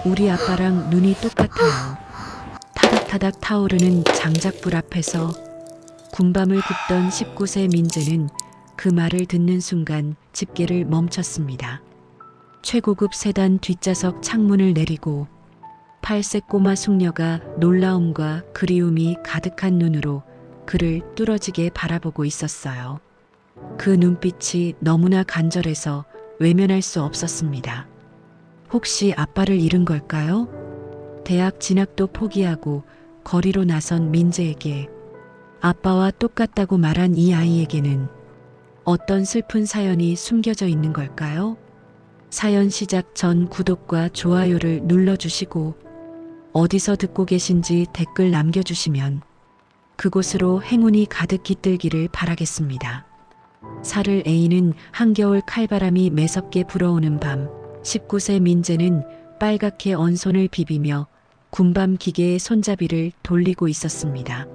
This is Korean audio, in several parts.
우리 아빠랑 눈이 똑같아요. 타닥타닥 타오르는 장작불 앞에서 군밤을 굽던 19세 민재는 그 말을 듣는 순간 집게를 멈췄습니다. 최고급 세단 뒷좌석 창문을 내리고 8세 꼬마 숙녀가 놀라움과 그리움이 가득한 눈으로 그를 뚫어지게 바라보고 있었어요. 그 눈빛이 너무나 간절해서 외면할 수 없었습니다. 혹시 아빠를 잃은 걸까요? 대학 진학도 포기하고 거리로 나선 민재에게 아빠와 똑같다고 말한 이 아이에게는 어떤 슬픈 사연이 숨겨져 있는 걸까요? 사연 시작 전 구독과 좋아요를 눌러주시고 어디서 듣고 계신지 댓글 남겨주시면 그곳으로 행운이 가득 깃들기를 바라겠습니다. 살을 에이는 한겨울 칼바람이 매섭게 불어오는 밤 19세 민재는 빨갛게 언 손을 비비며 군밤 기계의 손잡이를 돌리고 있었습니다.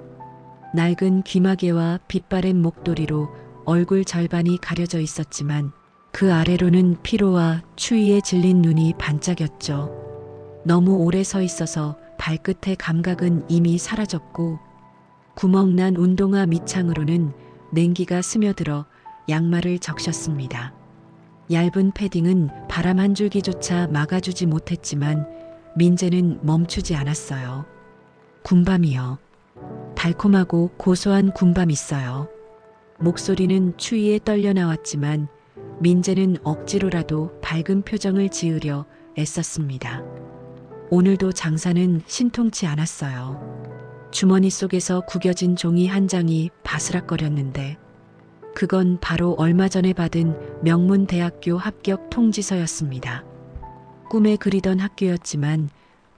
낡은 귀마개와 빛바랜 목도리로 얼굴 절반이 가려져 있었지만 그 아래로는 피로와 추위에 질린 눈이 반짝였죠. 너무 오래 서 있어서 발끝의 감각은 이미 사라졌고 구멍난 운동화 밑창으로는 냉기가 스며들어 양말을 적셨습니다. 얇은 패딩은 바람 한 줄기조차 막아주지 못했지만 민재는 멈추지 않았어요. 군밤이요. 달콤하고 고소한 군밤 있어요. 목소리는 추위에 떨려 나왔지만 민재는 억지로라도 밝은 표정을 지으려 애썼습니다. 오늘도 장사는 신통치 않았어요. 주머니 속에서 구겨진 종이 한 장이 바스락거렸는데 그건 바로 얼마 전에 받은 명문대학교 합격 통지서였습니다. 꿈에 그리던 학교였지만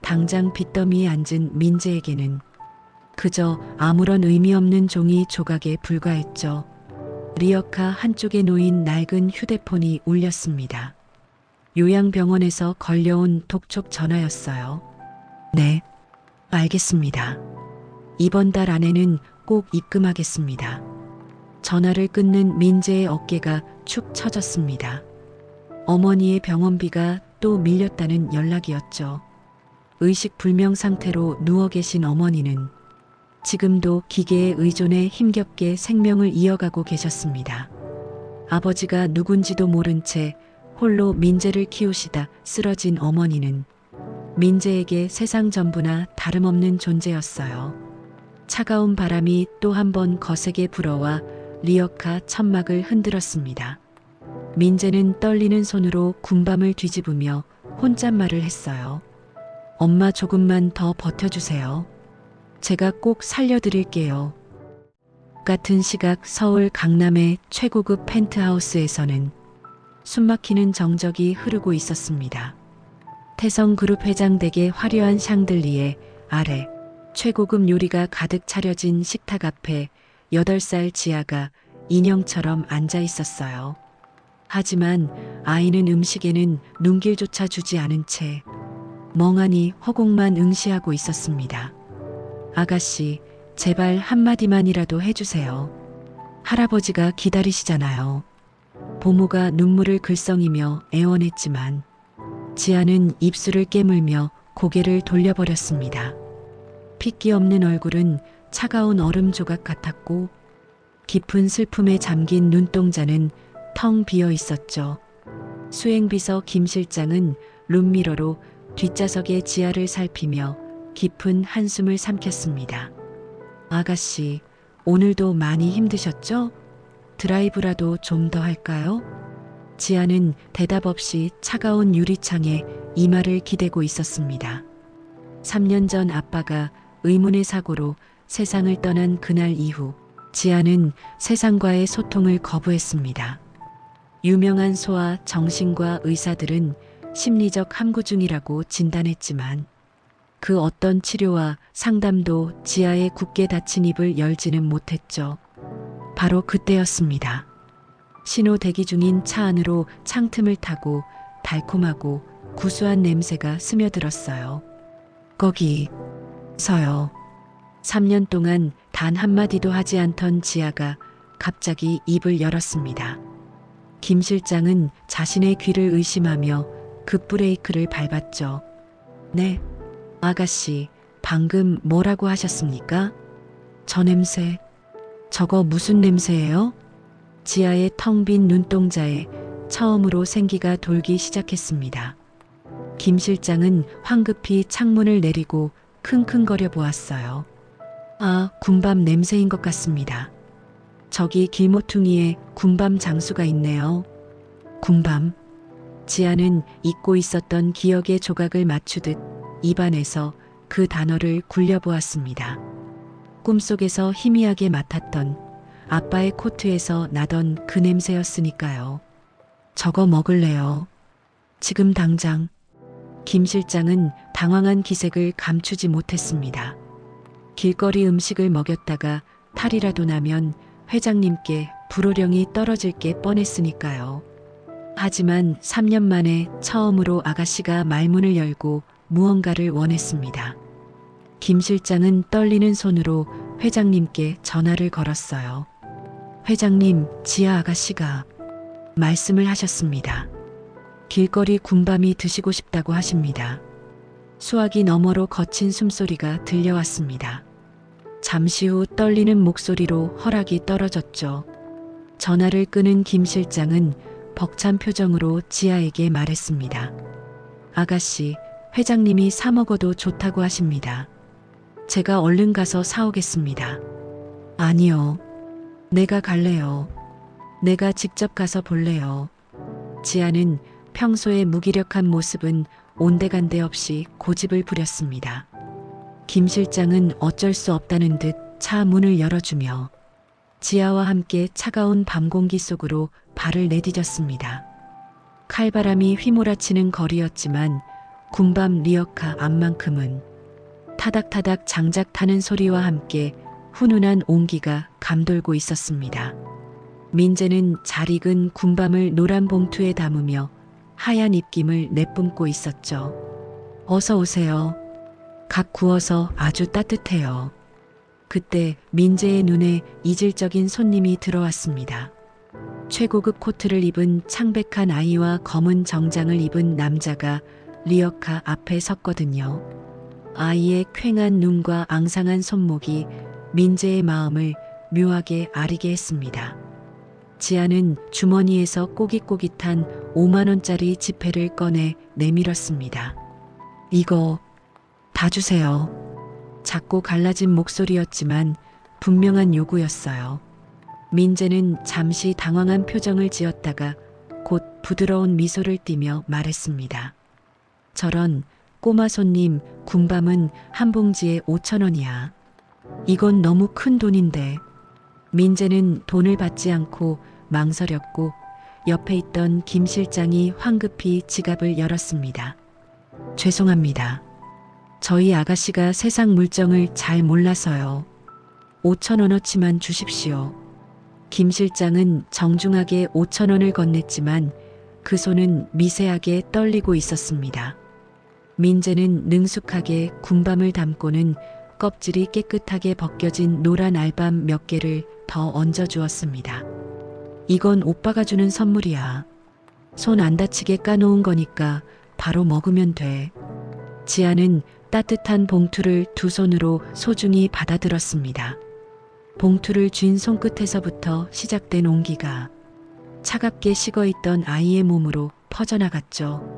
당장 빚더미에 앉은 민재에게는 그저 아무런 의미 없는 종이 조각에 불과했죠. 리어카 한쪽에 놓인 낡은 휴대폰이 울렸습니다. 요양병원에서 걸려온 독촉 전화였어요. 네, 알겠습니다. 이번 달 안에는 꼭 입금하겠습니다. 전화를 끊는 민재의 어깨가 축 처졌습니다. 어머니의 병원비가 또 밀렸다는 연락이었죠. 의식불명 상태로 누워 계신 어머니는 지금도 기계에 의존해 힘겹게 생명을 이어가고 계셨습니다. 아버지가 누군지도 모른 채 홀로 민재를 키우시다 쓰러진 어머니는 민재에게 세상 전부나 다름없는 존재였어요. 차가운 바람이 또 한 번 거세게 불어와 리어카 천막을 흔들었습니다. 민재는 떨리는 손으로 군밤을 뒤집으며 혼잣말을 했어요. 엄마 조금만 더 버텨주세요. 제가 꼭 살려드릴게요. 같은 시각 서울 강남의 최고급 펜트하우스에서는 숨막히는 정적이 흐르고 있었습니다. 태성그룹 회장 댁의 화려한 샹들리에 아래 최고급 요리가 가득 차려진 식탁 앞에 8살 지아가 인형처럼 앉아 있었어요. 하지만 아이는 음식에는 눈길조차 주지 않은 채 멍하니 허공만 응시하고 있었습니다. 아가씨, 제발 한마디만이라도 해주세요. 할아버지가 기다리시잖아요. 보모가 눈물을 글썽이며 애원했지만 지아는 입술을 깨물며 고개를 돌려버렸습니다. 핏기 없는 얼굴은 차가운 얼음 조각 같았고 깊은 슬픔에 잠긴 눈동자는 텅 비어 있었죠. 수행비서 김 실장은 룸미러로 뒷좌석의 지아를 살피며 깊은 한숨을 삼켰습니다. 아가씨, 오늘도 많이 힘드셨죠? 드라이브라도 좀 더 할까요? 지아는 대답 없이 차가운 유리창에 이마를 기대고 있었습니다. 3년 전 아빠가 의문의 사고로 세상을 떠난 그날 이후 지아는 세상과의 소통을 거부했습니다. 유명한 소아 정신과 의사들은 심리적 함구 중이라고 진단했지만 그 어떤 치료와 상담도 지아의 굳게 닫힌 입을 열지는 못했죠. 바로 그때였습니다. 신호 대기 중인 차 안으로 창틈을 타고 달콤하고 구수한 냄새가 스며들었어요. 거기 서요. 3년 동안 단 한마디도 하지 않던 지아가 갑자기 입을 열었습니다. 김 실장은 자신의 귀를 의심하며 급브레이크를 밟았죠. 네, 아가씨, 방금 뭐라고 하셨습니까? 저 냄새, 저거 무슨 냄새예요? 지아의 텅 빈 눈동자에 처음으로 생기가 돌기 시작했습니다. 김 실장은 황급히 창문을 내리고 킁킁거려 보았어요. 아, 군밤 냄새인 것 같습니다. 저기 길모퉁이에 군밤 장수가 있네요. 군밤. 지아는 잊고 있었던 기억의 조각을 맞추듯 입안에서 그 단어를 굴려보았습니다. 꿈속에서 희미하게 맡았던 아빠의 코트에서 나던 그 냄새였으니까요. 저거 먹을래요. 지금 당장. 김 실장은 당황한 기색을 감추지 못했습니다. 길거리 음식을 먹였다가 탈이라도 나면 회장님께 불호령이 떨어질 게 뻔했으니까요. 하지만 3년 만에 처음으로 아가씨가 말문을 열고 무언가를 원했습니다. 김 실장은 떨리는 손으로 회장님께 전화를 걸었어요. 회장님, 지아 아가씨가 말씀을 하셨습니다. 길거리 군밤이 드시고 싶다고 하십니다. 수화기 너머로 거친 숨소리가 들려왔습니다. 잠시 후 떨리는 목소리로 허락이 떨어졌죠. 전화를 끄는 김 실장은 벅찬 표정으로 지아에게 말했습니다. 아가씨, 회장님이 사 먹어도 좋다고 하십니다. 제가 얼른 가서 사오겠습니다. 아니요. 내가 갈래요. 내가 직접 가서 볼래요. 지아는 평소의 무기력한 모습은 온데간데 없이 고집을 부렸습니다. 김 실장은 어쩔 수 없다는 듯 차 문을 열어주며 지아와 함께 차가운 밤 공기 속으로 발을 내디뎠습니다. 칼바람이 휘몰아치는 거리였지만 군밤 리어카 앞만큼은 타닥타닥 장작 타는 소리와 함께 훈훈한 온기가 감돌고 있었습니다. 민재는 잘 익은 군밤을 노란 봉투에 담으며 하얀 입김을 내뿜고 있었죠. 어서 오세요. 각 구워서 아주 따뜻해요. 그때 민재의 눈에 이질적인 손님이 들어왔습니다. 최고급 코트를 입은 창백한 아이와 검은 정장을 입은 남자가 리어카 앞에 섰거든요. 아이의 퀭한 눈과 앙상한 손목이 민재의 마음을 묘하게 아리게 했습니다. 지아는 주머니에서 꼬깃꼬깃한 5만 원짜리 지폐를 꺼내 내밀었습니다. 이거 다 주세요. 작고 갈라진 목소리였지만 분명한 요구였어요. 민재는 잠시 당황한 표정을 지었다가 곧 부드러운 미소를 띠며 말했습니다. 저런 꼬마 손님, 군밤은 한 봉지에 5천 원이야. 이건 너무 큰 돈인데. 민재는 돈을 받지 않고 망설였고 옆에 있던 김 실장이 황급히 지갑을 열었습니다. 죄송합니다. 저희 아가씨가 세상 물정을 잘 몰라서요. 5천 원어치만 주십시오. 김 실장은 정중하게 5천 원을 건넸지만 그 손은 미세하게 떨리고 있었습니다. 민재는 능숙하게 군밤을 담고는 껍질이 깨끗하게 벗겨진 노란 알밤 몇 개를 더 얹어 주었습니다. 이건 오빠가 주는 선물이야. 손 안 다치게 까놓은 거니까 바로 먹으면 돼. 지아는 따뜻한 봉투를 두 손으로 소중히 받아들었습니다. 봉투를 쥔 손끝에서부터 시작된 온기가 차갑게 식어있던 아이의 몸으로 퍼져나갔죠.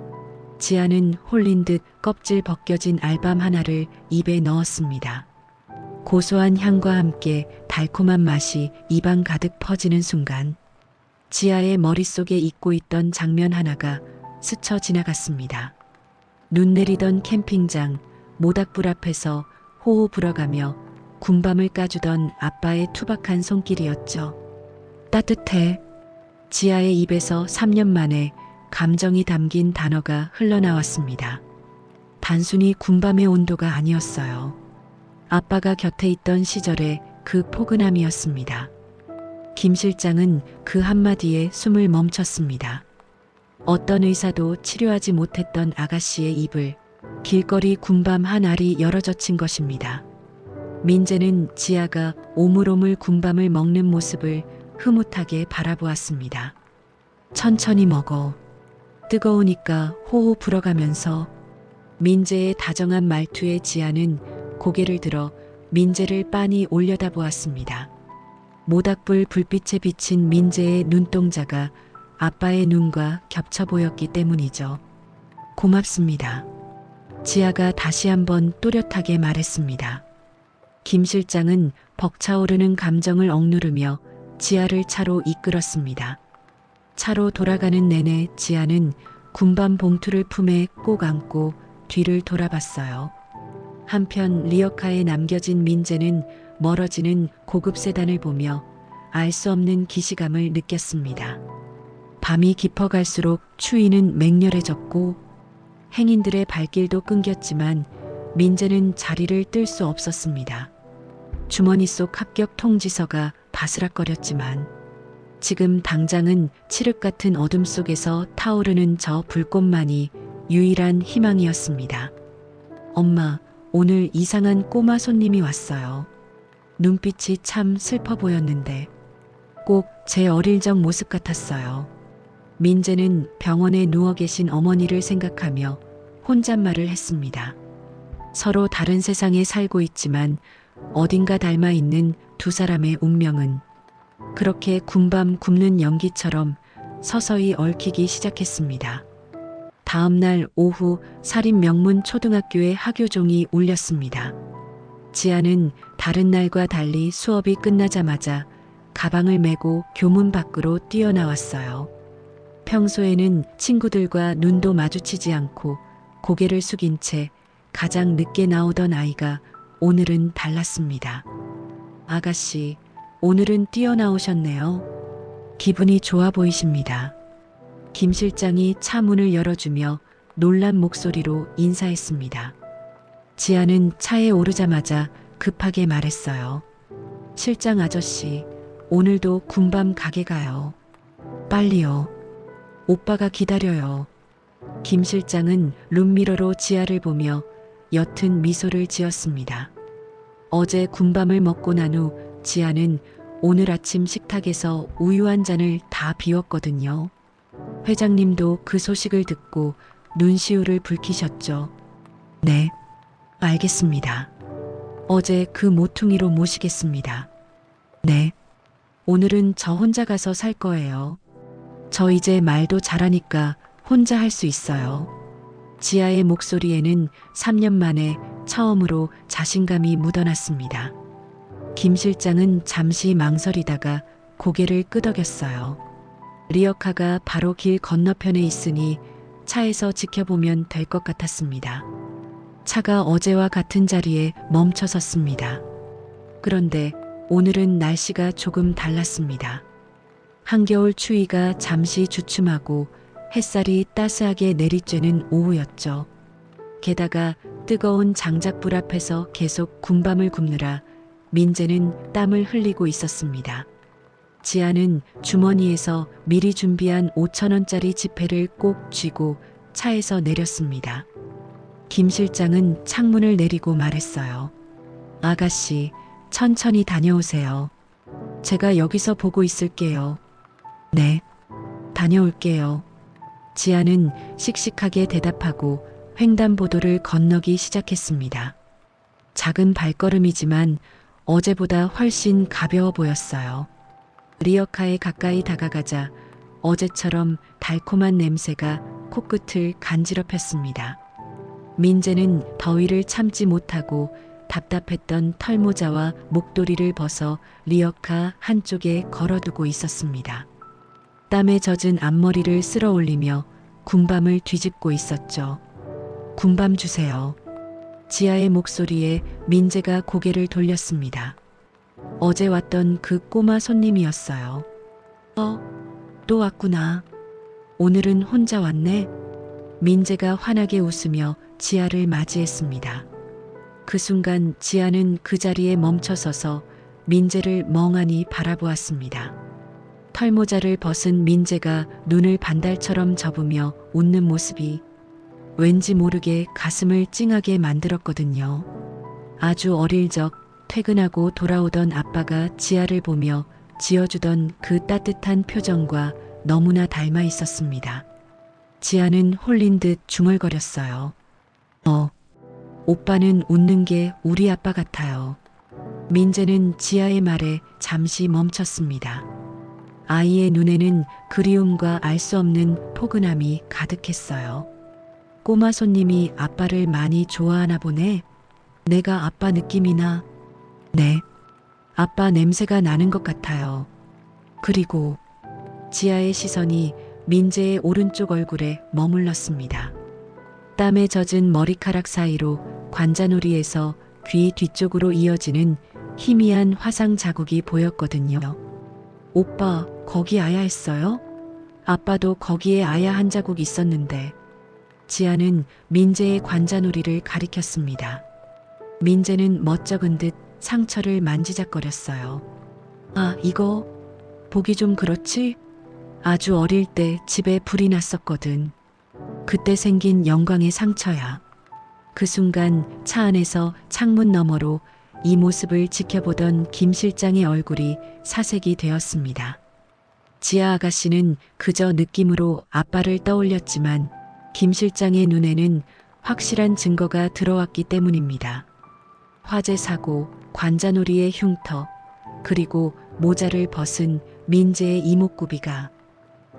지아는 홀린 듯 껍질 벗겨진 알밤 하나를 입에 넣었습니다. 고소한 향과 함께 달콤한 맛이 입안 가득 퍼지는 순간 지아의 머릿속에 잊고 있던 장면 하나가 스쳐 지나갔습니다. 눈 내리던 캠핑장 모닥불 앞에서 호호 불어가며 군밤을 까주던 아빠의 투박한 손길이었죠. 따뜻해. 지아의 입에서 3년 만에 감정이 담긴 단어가 흘러나왔습니다. 단순히 군밤의 온도가 아니었어요. 아빠가 곁에 있던 시절의 그 포근함이었습니다. 김 실장은 그 한마디에 숨을 멈췄습니다. 어떤 의사도 치료하지 못했던 아가씨의 입을 길거리 군밤 한 알이 열어젖힌 것입니다. 민재는 지아가 오물오물 군밤을 먹는 모습을 흐뭇하게 바라보았습니다. 천천히 먹어. 뜨거우니까 호호 불어가면서. 민재의 다정한 말투에 지아는 고개를 들어 민재를 빤히 올려다보았습니다. 모닥불 불빛에 비친 민재의 눈동자가 아빠의 눈과 겹쳐 보였기 때문이죠. 고맙습니다. 지아가 다시 한번 또렷하게 말했습니다. 김 실장은 벅차오르는 감정을 억누르며 지아를 차로 이끌었습니다. 차로 돌아가는 내내 지아는 군밤 봉투를 품에 꼭 안고 뒤를 돌아봤어요. 한편 리어카에 남겨진 민재는 멀어지는 고급 세단을 보며 알 수 없는 기시감을 느꼈습니다. 밤이 깊어갈수록 추위는 맹렬해졌고 행인들의 발길도 끊겼지만 민재는 자리를 뜰 수 없었습니다. 주머니 속 합격 통지서가 바스락거렸지만 지금 당장은 칠흑 같은 어둠 속에서 타오르는 저 불꽃만이 유일한 희망이었습니다. 엄마, 오늘 이상한 꼬마 손님이 왔어요. 눈빛이 참 슬퍼 보였는데 꼭 제 어릴 적 모습 같았어요. 민재는 병원에 누워 계신 어머니를 생각하며 혼잣말을 했습니다. 서로 다른 세상에 살고 있지만 어딘가 닮아 있는 두 사람의 운명은 그렇게 군밤 굽는 연기처럼 서서히 얽히기 시작했습니다. 다음 날 오후 사립 명문 초등학교의 하교종이 울렸습니다. 지아는 다른 날과 달리 수업이 끝나자마자 가방을 메고 교문 밖으로 뛰어나왔어요. 평소에는 친구들과 눈도 마주치지 않고 고개를 숙인 채 가장 늦게 나오던 아이가 오늘은 달랐습니다. 아가씨, 오늘은 뛰어나오셨네요. 기분이 좋아 보이십니다. 김 실장이 차 문을 열어주며 놀란 목소리로 인사했습니다. 지아는 차에 오르자마자 급하게 말했어요. 실장 아저씨, 오늘도 군밤 가게 가요. 빨리요. 오빠가 기다려요. 김 실장은 룸미러로 지아를 보며 옅은 미소를 지었습니다. 어제 군밤을 먹고 난 후 지아는 오늘 아침 식탁에서 우유 한 잔을 다 비웠거든요. 회장님도 그 소식을 듣고 눈시울을 붉히셨죠. 네, 알겠습니다. 어제 그 모퉁이로 모시겠습니다. 네, 오늘은 저 혼자 가서 살 거예요. 저 이제 말도 잘하니까 혼자 할 수 있어요. 지아의 목소리에는 3년 만에 처음으로 자신감이 묻어났습니다. 김 실장은 잠시 망설이다가 고개를 끄덕였어요. 리어카가 바로 길 건너편에 있으니 차에서 지켜보면 될 것 같았습니다. 차가 어제와 같은 자리에 멈춰 섰습니다. 그런데 오늘은 날씨가 조금 달랐습니다. 한겨울 추위가 잠시 주춤하고 햇살이 따스하게 내리쬐는 오후였죠. 게다가 뜨거운 장작불 앞에서 계속 군밤을 굽느라 민재는 땀을 흘리고 있었습니다. 지아는 주머니에서 미리 준비한 5,000원짜리 지폐를 꼭 쥐고 차에서 내렸습니다. 김 실장은 창문을 내리고 말했어요. 아가씨, 천천히 다녀오세요. 제가 여기서 보고 있을게요. 네, 다녀올게요. 지아는 씩씩하게 대답하고 횡단보도를 건너기 시작했습니다. 작은 발걸음이지만 어제보다 훨씬 가벼워 보였어요. 리어카에 가까이 다가가자 어제처럼 달콤한 냄새가 코끝을 간지럽혔습니다. 민재는 더위를 참지 못하고 답답했던 털모자와 목도리를 벗어 리어카 한쪽에 걸어두고 있었습니다. 땀에 젖은 앞머리를 쓸어 올리며 군밤을 뒤집고 있었죠. 군밤 주세요. 지아의 목소리에 민재가 고개를 돌렸습니다. 어제 왔던 그 꼬마 손님이었어요. 또 왔구나. 오늘은 혼자 왔네. 민재가 환하게 웃으며 지아를 맞이했습니다. 그 순간 지아는 그 자리에 멈춰서서 민재를 멍하니 바라보았습니다. 털모자를 벗은 민재가 눈을 반달처럼 접으며 웃는 모습이 왠지 모르게 가슴을 찡하게 만들었거든요. 아주 어릴 적 퇴근하고 돌아오던 아빠가 지아를 보며 지어주던 그 따뜻한 표정과 너무나 닮아 있었습니다. 지아는 홀린 듯 중얼거렸어요. 오빠는 웃는 게 우리 아빠 같아요. 민재는 지아의 말에 잠시 멈췄습니다. 아이의 눈에는 그리움과 알 수 없는 포근함이 가득했어요. 꼬마 손님이 아빠를 많이 좋아하나 보네. 내가 아빠 느낌이나? 네. 아빠 냄새가 나는 것 같아요. 그리고 지아의 시선이 민재의 오른쪽 얼굴에 머물렀습니다. 땀에 젖은 머리카락 사이로 관자놀이에서 귀 뒤쪽으로 이어지는 희미한 화상 자국이 보였거든요. 오빠, 거기 아야 했어요? 아빠도 거기에 아야 한 자국 있었는데. 지아는 민재의 관자놀이를 가리켰습니다. 민재는 멋쩍은 듯 상처를 만지작거렸어요. 아, 이거 보기 좀 그렇지? 아주 어릴 때 집에 불이 났었거든. 그때 생긴 영광의 상처야. 그 순간 차 안에서 창문 너머로 이 모습을 지켜보던 김 실장의 얼굴이 사색이 되었습니다. 지아 아가씨는 그저 느낌으로 아빠를 떠올렸지만 김 실장의 눈에는 확실한 증거가 들어왔기 때문입니다. 화재 사고, 관자놀이의 흉터, 그리고 모자를 벗은 민재의 이목구비가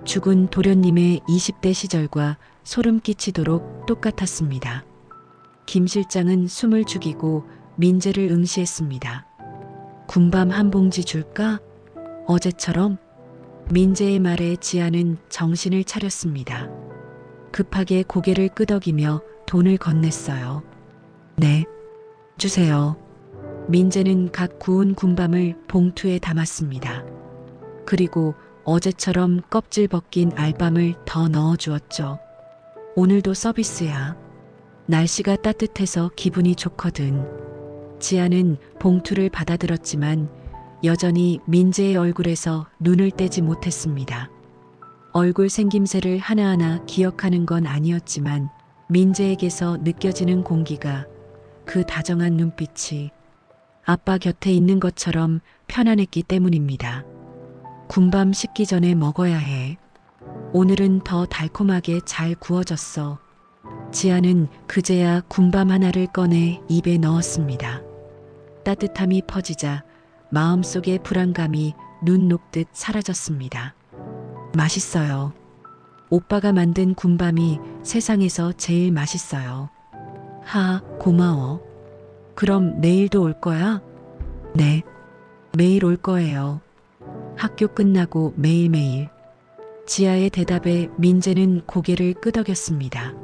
죽은 도련님의 20대 시절과 소름 끼치도록 똑같았습니다. 김 실장은 숨을 죽이고 민재를 응시했습니다. 군밤 한 봉지 줄까? 어제처럼? 민재의 말에 지아는 정신을 차렸습니다. 급하게 고개를 끄덕이며 돈을 건넸어요. 네, 주세요. 민재는 각 구운 군밤을 봉투에 담았습니다. 그리고 어제처럼 껍질 벗긴 알밤을 더 넣어주었죠. 오늘도 서비스야. 날씨가 따뜻해서 기분이 좋거든. 지아는 봉투를 받아들었지만 여전히 민재의 얼굴에서 눈을 떼지 못했습니다. 얼굴 생김새를 하나하나 기억하는 건 아니었지만 민재에게서 느껴지는 공기가, 그 다정한 눈빛이 아빠 곁에 있는 것처럼 편안했기 때문입니다. 군밤 식기 전에 먹어야 해. 오늘은 더 달콤하게 잘 구워졌어. 지아는 그제야 군밤 하나를 꺼내 입에 넣었습니다. 따뜻함이 퍼지자 마음속의 불안감이 눈 녹듯 사라졌습니다. 맛있어요. 오빠가 만든 군밤이 세상에서 제일 맛있어요. 고마워. 그럼 내일도 올 거야? 네, 매일 올 거예요. 학교 끝나고 매일매일. 지아의 대답에 민재는 고개를 끄덕였습니다.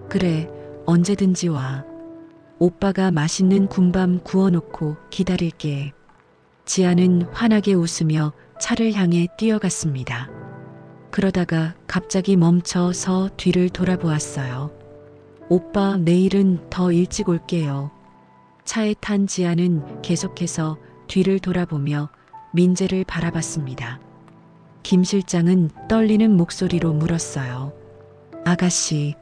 그래, 언제든지 와. 오빠가 맛있는 군밤 구워놓고 기다릴게. 지아는 환하게 웃으며 차를 향해 뛰어갔습니다. 그러다가 갑자기 멈춰서 뒤를 돌아보았어요. 오빠, 내일은 더 일찍 올게요. 차에 탄 지아는 계속해서 뒤를 돌아보며 민재를 바라봤습니다. 김 실장은 떨리는 목소리로 물었어요. 아가씨,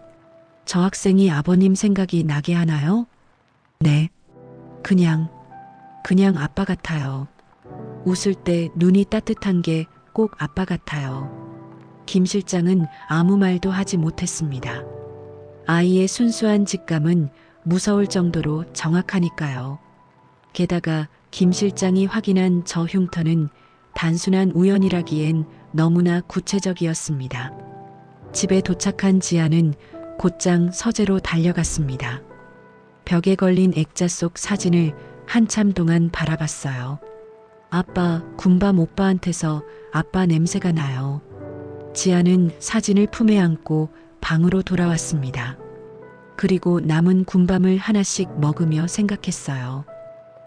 저 학생이 아버님 생각이 나게 하나요? 네, 그냥 아빠 같아요. 웃을 때 눈이 따뜻한 게 꼭 아빠 같아요. 김 실장은 아무 말도 하지 못했습니다. 아이의 순수한 직감은 무서울 정도로 정확하니까요. 게다가 김 실장이 확인한 저 흉터는 단순한 우연이라기엔 너무나 구체적이었습니다. 집에 도착한 지아는 곧장 서재로 달려갔습니다. 벽에 걸린 액자 속 사진을 한참 동안 바라봤어요. 아빠, 군밤 오빠한테서 아빠 냄새가 나요. 지아는 사진을 품에 안고 방으로 돌아왔습니다. 그리고 남은 군밤을 하나씩 먹으며 생각했어요.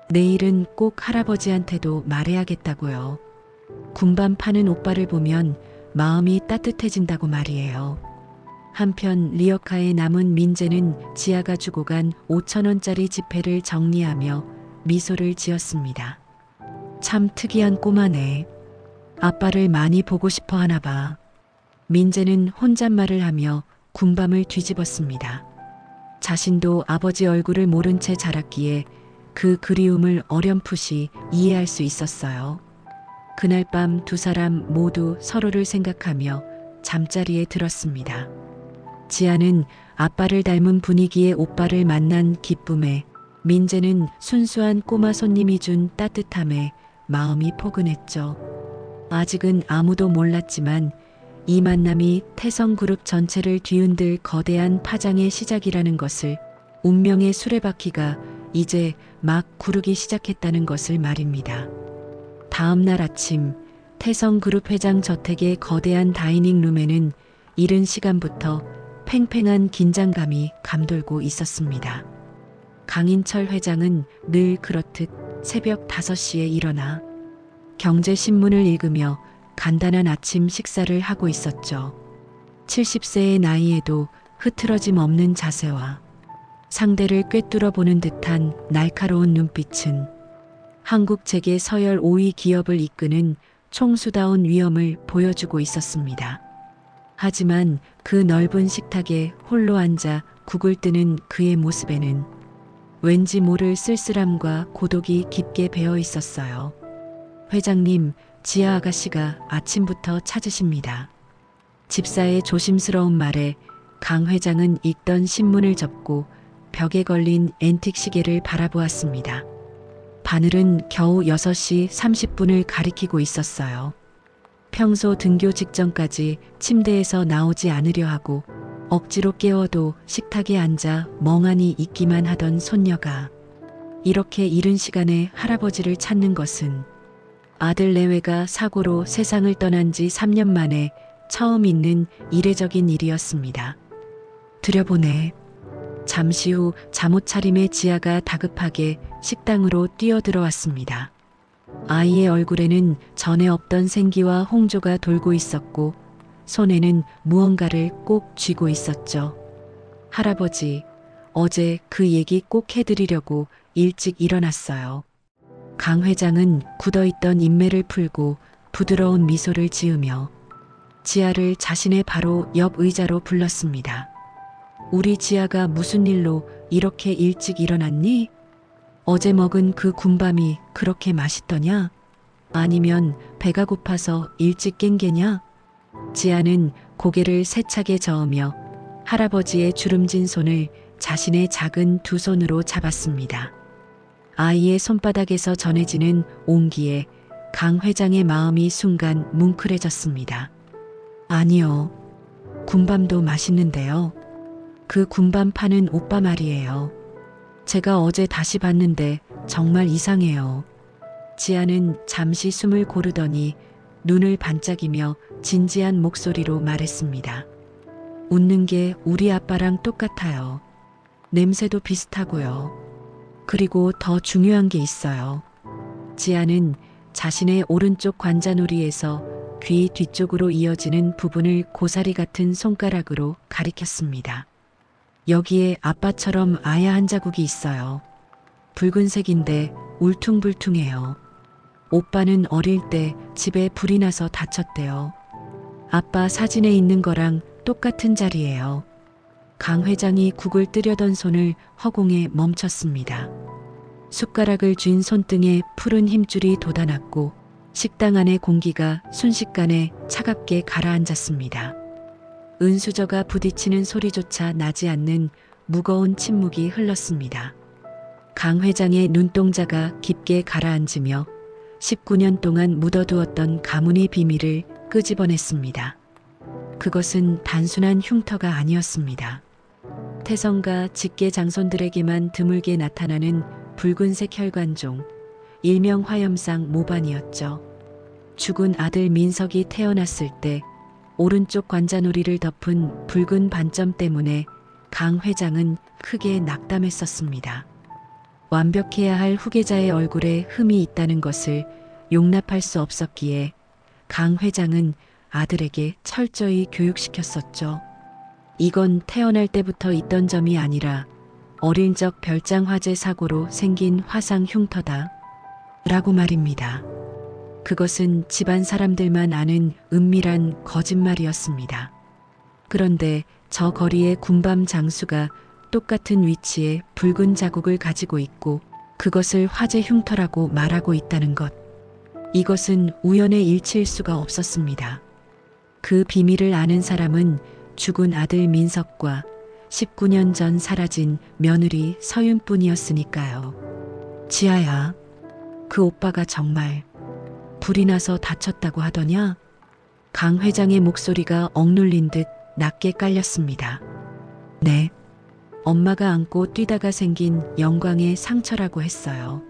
내일은 꼭 할아버지한테도 말해야겠다고요. 군밤 파는 오빠를 보면 마음이 따뜻해진다고 말이에요. 한편 리어카에 남은 민재는 지아가 주고 간 5,000원짜리 지폐를 정리하며 미소를 지었습니다. 참 특이한 꼬마네. 아빠를 많이 보고 싶어 하나 봐. 민재는 혼잣말을 하며 군밤을 뒤집었습니다. 자신도 아버지 얼굴을 모른 채 자랐기에 그 그리움을 어렴풋이 이해할 수 있었어요. 그날 밤 두 사람 모두 서로를 생각하며 잠자리에 들었습니다. 지아는 아빠를 닮은 분위기의 오빠를 만난 기쁨에, 민재는 순수한 꼬마 손님이 준 따뜻함에 마음이 포근했죠. 아직은 아무도 몰랐지만 이 만남이 태성그룹 전체를 뒤흔들 거대한 파장의 시작이라는 것을, 운명의 수레바퀴가 이제 막 구르기 시작했다는 것을 말입니다. 다음 날 아침, 태성그룹 회장 저택의 거대한 다이닝룸에는 이른 시간부터 팽팽한 긴장감이 감돌고 있었습니다. 강인철 회장은 늘 그렇듯 새벽 5시에 일어나 경제신문을 읽으며 간단한 아침 식사를 하고 있었죠. 70세의 나이에도 흐트러짐 없는 자세와 상대를 꿰뚫어 보는 듯한 날카로운 눈빛은 한국 재계 서열 5위 기업을 이끄는 총수다운 위엄을 보여주고 있었습니다. 하지만 그 넓은 식탁에 홀로 앉아 국을 뜨는 그의 모습에는 왠지 모를 쓸쓸함과 고독이 깊게 배어 있었어요. 회장님, 지아 아가씨가 아침부터 찾으십니다. 집사의 조심스러운 말에 강 회장은 읽던 신문을 접고 벽에 걸린 앤틱 시계를 바라보았습니다. 바늘은 겨우 6시 30분을 가리키고 있었어요. 평소 등교 직전까지 침대에서 나오지 않으려 하고 억지로 깨워도 식탁에 앉아 멍하니 있기만 하던 손녀가 이렇게 이른 시간에 할아버지를 찾는 것은 아들 내외가 사고로 세상을 떠난 지 3년 만에 처음 있는 이례적인 일이었습니다. 들여보내. 잠시 후 잠옷 차림의 지아가 다급하게 식당으로 뛰어들어왔습니다. 아이의 얼굴에는 전에 없던 생기와 홍조가 돌고 있었고 손에는 무언가를 꼭 쥐고 있었죠. 할아버지, 어제 그 얘기 꼭 해드리려고 일찍 일어났어요. 강 회장은 굳어있던 인매를 풀고 부드러운 미소를 지으며 지아를 자신의 바로 옆 의자로 불렀습니다. 우리 지아가 무슨 일로 이렇게 일찍 일어났니? 어제 먹은 그 군밤이 그렇게 맛있더냐? 아니면 배가 고파서 일찍 깬 게냐? 지아는 고개를 세차게 저으며 할아버지의 주름진 손을 자신의 작은 두 손으로 잡았습니다. 아이의 손바닥에서 전해지는 온기에 강 회장의 마음이 순간 뭉클해졌습니다. 아니요. 군밤도 맛있는데요. 그 군밤 파는 오빠 말이에요. 제가 어제 다시 봤는데 정말 이상해요. 지아는 잠시 숨을 고르더니 눈을 반짝이며 진지한 목소리로 말했습니다. 웃는 게 우리 아빠랑 똑같아요. 냄새도 비슷하고요. 그리고 더 중요한 게 있어요. 지아는 자신의 오른쪽 관자놀이에서 귀 뒤쪽으로 이어지는 부분을 고사리 같은 손가락으로 가리켰습니다. 여기에 아빠처럼 아야 한 자국이 있어요. 붉은색인데 울퉁불퉁해요. 오빠는 어릴 때 집에 불이 나서 다쳤대요. 아빠 사진에 있는 거랑 똑같은 자리예요. 강 회장이 국을 뜨려던 손을 허공에 멈췄습니다. 숟가락을 쥔 손등에 푸른 힘줄이 돋아났고 식당 안의 공기가 순식간에 차갑게 가라앉았습니다. 은수저가 부딪히는 소리조차 나지 않는 무거운 침묵이 흘렀습니다. 강 회장의 눈동자가 깊게 가라앉으며 19년 동안 묻어두었던 가문의 비밀을 끄집어냈습니다. 그것은 단순한 흉터가 아니었습니다. 태성가 직계 장손들에게만 드물게 나타나는 붉은색 혈관종, 일명 화염상 모반이었죠. 죽은 아들 민석이 태어났을 때 오른쪽 관자놀이를 덮은 붉은 반점 때문에 강 회장은 크게 낙담했었습니다. 완벽해야 할 후계자의 얼굴에 흠이 있다는 것을 용납할 수 없었기에 강 회장은 아들에게 철저히 교육시켰었죠. 이건 태어날 때부터 있던 점이 아니라 어린 적 별장 화재 사고로 생긴 화상 흉터다. 라고 말입니다. 그것은 집안 사람들만 아는 은밀한 거짓말이었습니다. 그런데 저 거리의 군밤 장수가 똑같은 위치에 붉은 자국을 가지고 있고 그것을 화재 흉터라고 말하고 있다는 것. 이것은 우연의 일치일 수가 없었습니다. 그 비밀을 아는 사람은 죽은 아들 민석과 19년 전 사라진 며느리 서윤뿐이었으니까요. 지아야, 그 오빠가 정말 불이 나서 다쳤다고 하더냐? 강 회장의 목소리가 억눌린 듯 낮게 깔렸습니다. 네. 엄마가 안고 뛰다가 생긴 영광의 상처라고 했어요.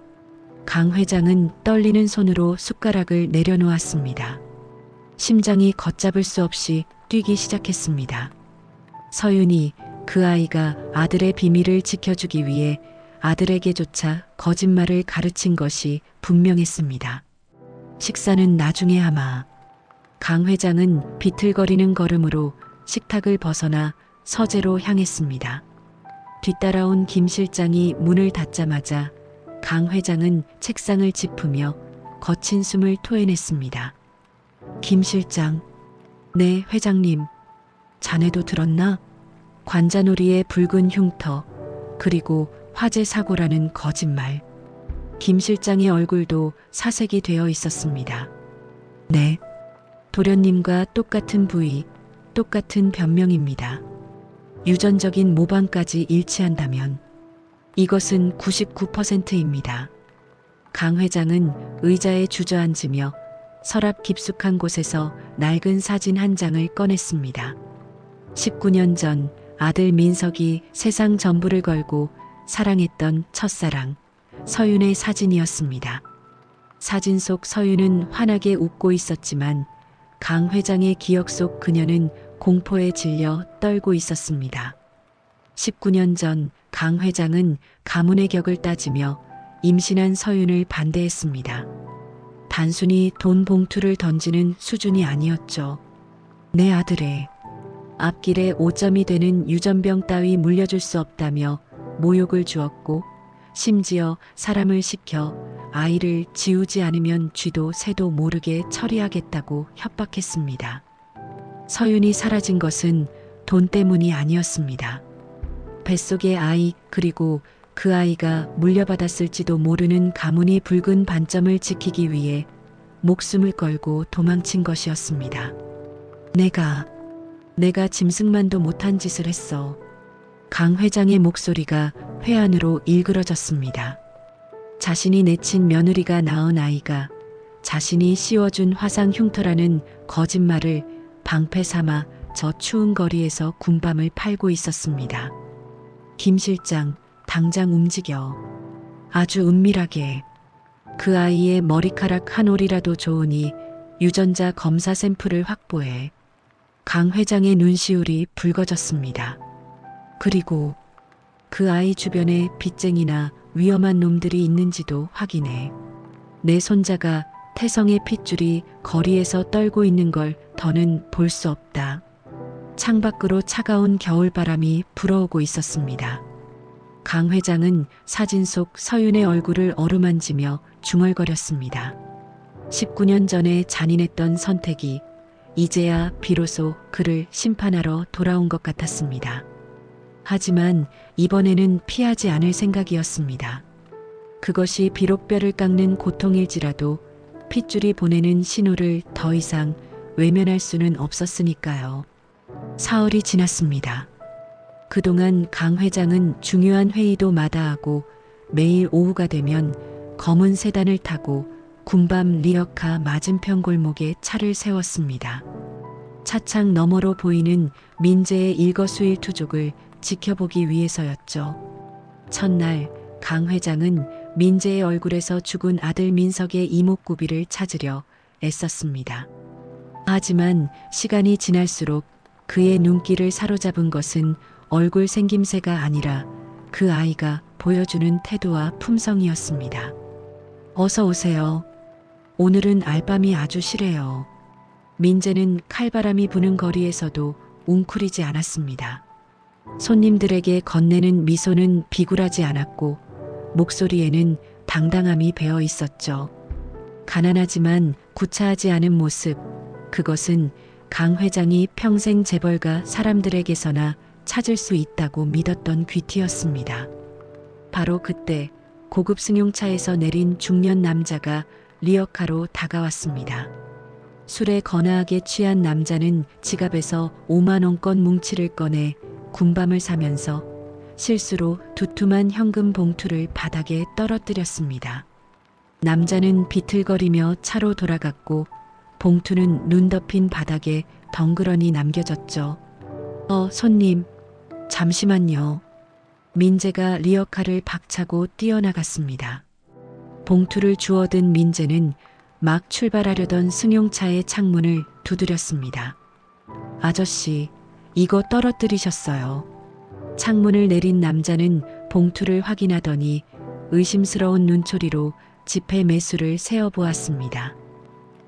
강 회장은 떨리는 손으로 숟가락을 내려놓았습니다. 심장이 걷잡을 수 없이 뛰기 시작했습니다. 서윤이 그 아이가 아들의 비밀을 지켜주기 위해 아들에게조차 거짓말을 가르친 것이 분명했습니다. 식사는 나중에 하마. 강 회장은 비틀거리는 걸음으로 식탁을 벗어나 서재로 향했습니다. 뒤따라온 김 실장이 문을 닫자마자 강 회장은 책상을 짚으며 거친 숨을 토해냈습니다. 김 실장, 네 회장님, 자네도 들었나? 관자놀이의 붉은 흉터, 그리고 화재 사고라는 거짓말. 김 실장의 얼굴도 사색이 되어 있었습니다. 네, 도련님과 똑같은 부위, 똑같은 변명입니다. 유전적인 모방까지 일치한다면 이것은 99%입니다. 강 회장은 의자에 주저앉으며 서랍 깊숙한 곳에서 낡은 사진 한 장을 꺼냈습니다. 19년 전 아들 민석이 세상 전부를 걸고 사랑했던 첫사랑 서윤의 사진이었습니다. 사진 속 서윤은 환하게 웃고 있었지만 강 회장의 기억 속 그녀는 공포에 질려 떨고 있었습니다. 19년 전 강 회장은 가문의 격을 따지며 임신한 서윤을 반대했습니다. 단순히 돈 봉투를 던지는 수준이 아니었죠. 내 아들의 앞길에 오점이 되는 유전병 따위 물려줄 수 없다며 모욕을 주었고 심지어 사람을 시켜 아이를 지우지 않으면 쥐도 새도 모르게 처리하겠다고 협박했습니다. 서윤이 사라진 것은 돈 때문이 아니었습니다. 뱃속의 아이 그리고 그 아이가 물려받았을지도 모르는 가문이 붉은 반점을 지키기 위해 목숨을 걸고 도망친 것이었습니다. 내가 짐승만도 못한 짓을 했어. 강 회장의 목소리가 회한으로 일그러졌습니다. 자신이 내친 며느리가 낳은 아이가 자신이 씌워준 화상 흉터라는 거짓말을 방패 삼아 저 추운 거리에서 군밤을 팔고 있었습니다. 김 실장, 당장 움직여. 아주 은밀하게. 그 아이의 머리카락 한 올이라도 좋으니 유전자 검사 샘플을 확보해. 강 회장의 눈시울이 붉어졌습니다. 그리고 그 아이 주변에 빚쟁이나 위험한 놈들이 있는지도 확인해. 내 손자가 태성의 핏줄이 거리에서 떨고 있는 걸 더는 볼 수 없다. 창밖으로 차가운 겨울바람이 불어오고 있었습니다. 강 회장은 사진 속 서윤의 얼굴을 어루만지며 중얼거렸습니다. 19년 전에 잔인했던 선택이 이제야 비로소 그를 심판하러 돌아온 것 같았습니다. 하지만 이번에는 피하지 않을 생각이었습니다. 그것이 비록 뼈를 깎는 고통일지라도 핏줄이 보내는 신호를 더 이상 외면할 수는 없었으니까요. 사흘이 지났습니다. 그동안 강 회장은 중요한 회의도 마다하고 매일 오후가 되면 검은 세단을 타고 군밤 리어카 맞은편 골목에 차를 세웠습니다. 차창 너머로 보이는 민재의 일거수일투족을 지켜보기 위해서였죠. 첫날 강 회장은 민재의 얼굴에서 죽은 아들 민석의 이목구비를 찾으려 애썼습니다. 하지만 시간이 지날수록 그의 눈길을 사로잡은 것은 얼굴 생김새가 아니라 그 아이가 보여주는 태도와 품성이었습니다. 어서 오세요. 오늘은 알밤이 아주 실해요. 민재는 칼바람이 부는 거리에서도 웅크리지 않았습니다. 손님들에게 건네는 미소는 비굴하지 않았고 목소리에는 당당함이 배어 있었죠. 가난하지만 구차하지 않은 모습, 그것은 강 회장이 평생 재벌가 사람들에게서나 찾을 수 있다고 믿었던 귀티였습니다. 바로 그때 고급 승용차에서 내린 중년 남자가 리어카로 다가왔습니다. 술에 거나하게 취한 남자는 지갑에서 5만 원권 뭉치를 꺼내 군밤을 사면서 실수로 두툼한 현금 봉투를 바닥에 떨어뜨렸습니다. 남자는 비틀거리며 차로 돌아갔고 봉투는 눈 덮인 바닥에 덩그러니 남겨졌죠. 손님, 잠시만요. 민재가 리어카를 박차고 뛰어나갔습니다. 봉투를 주워든 민재는 막 출발하려던 승용차의 창문을 두드렸습니다. 아저씨, 이거 떨어뜨리셨어요. 창문을 내린 남자는 봉투를 확인하더니 의심스러운 눈초리로 지폐 매수를 세어보았습니다.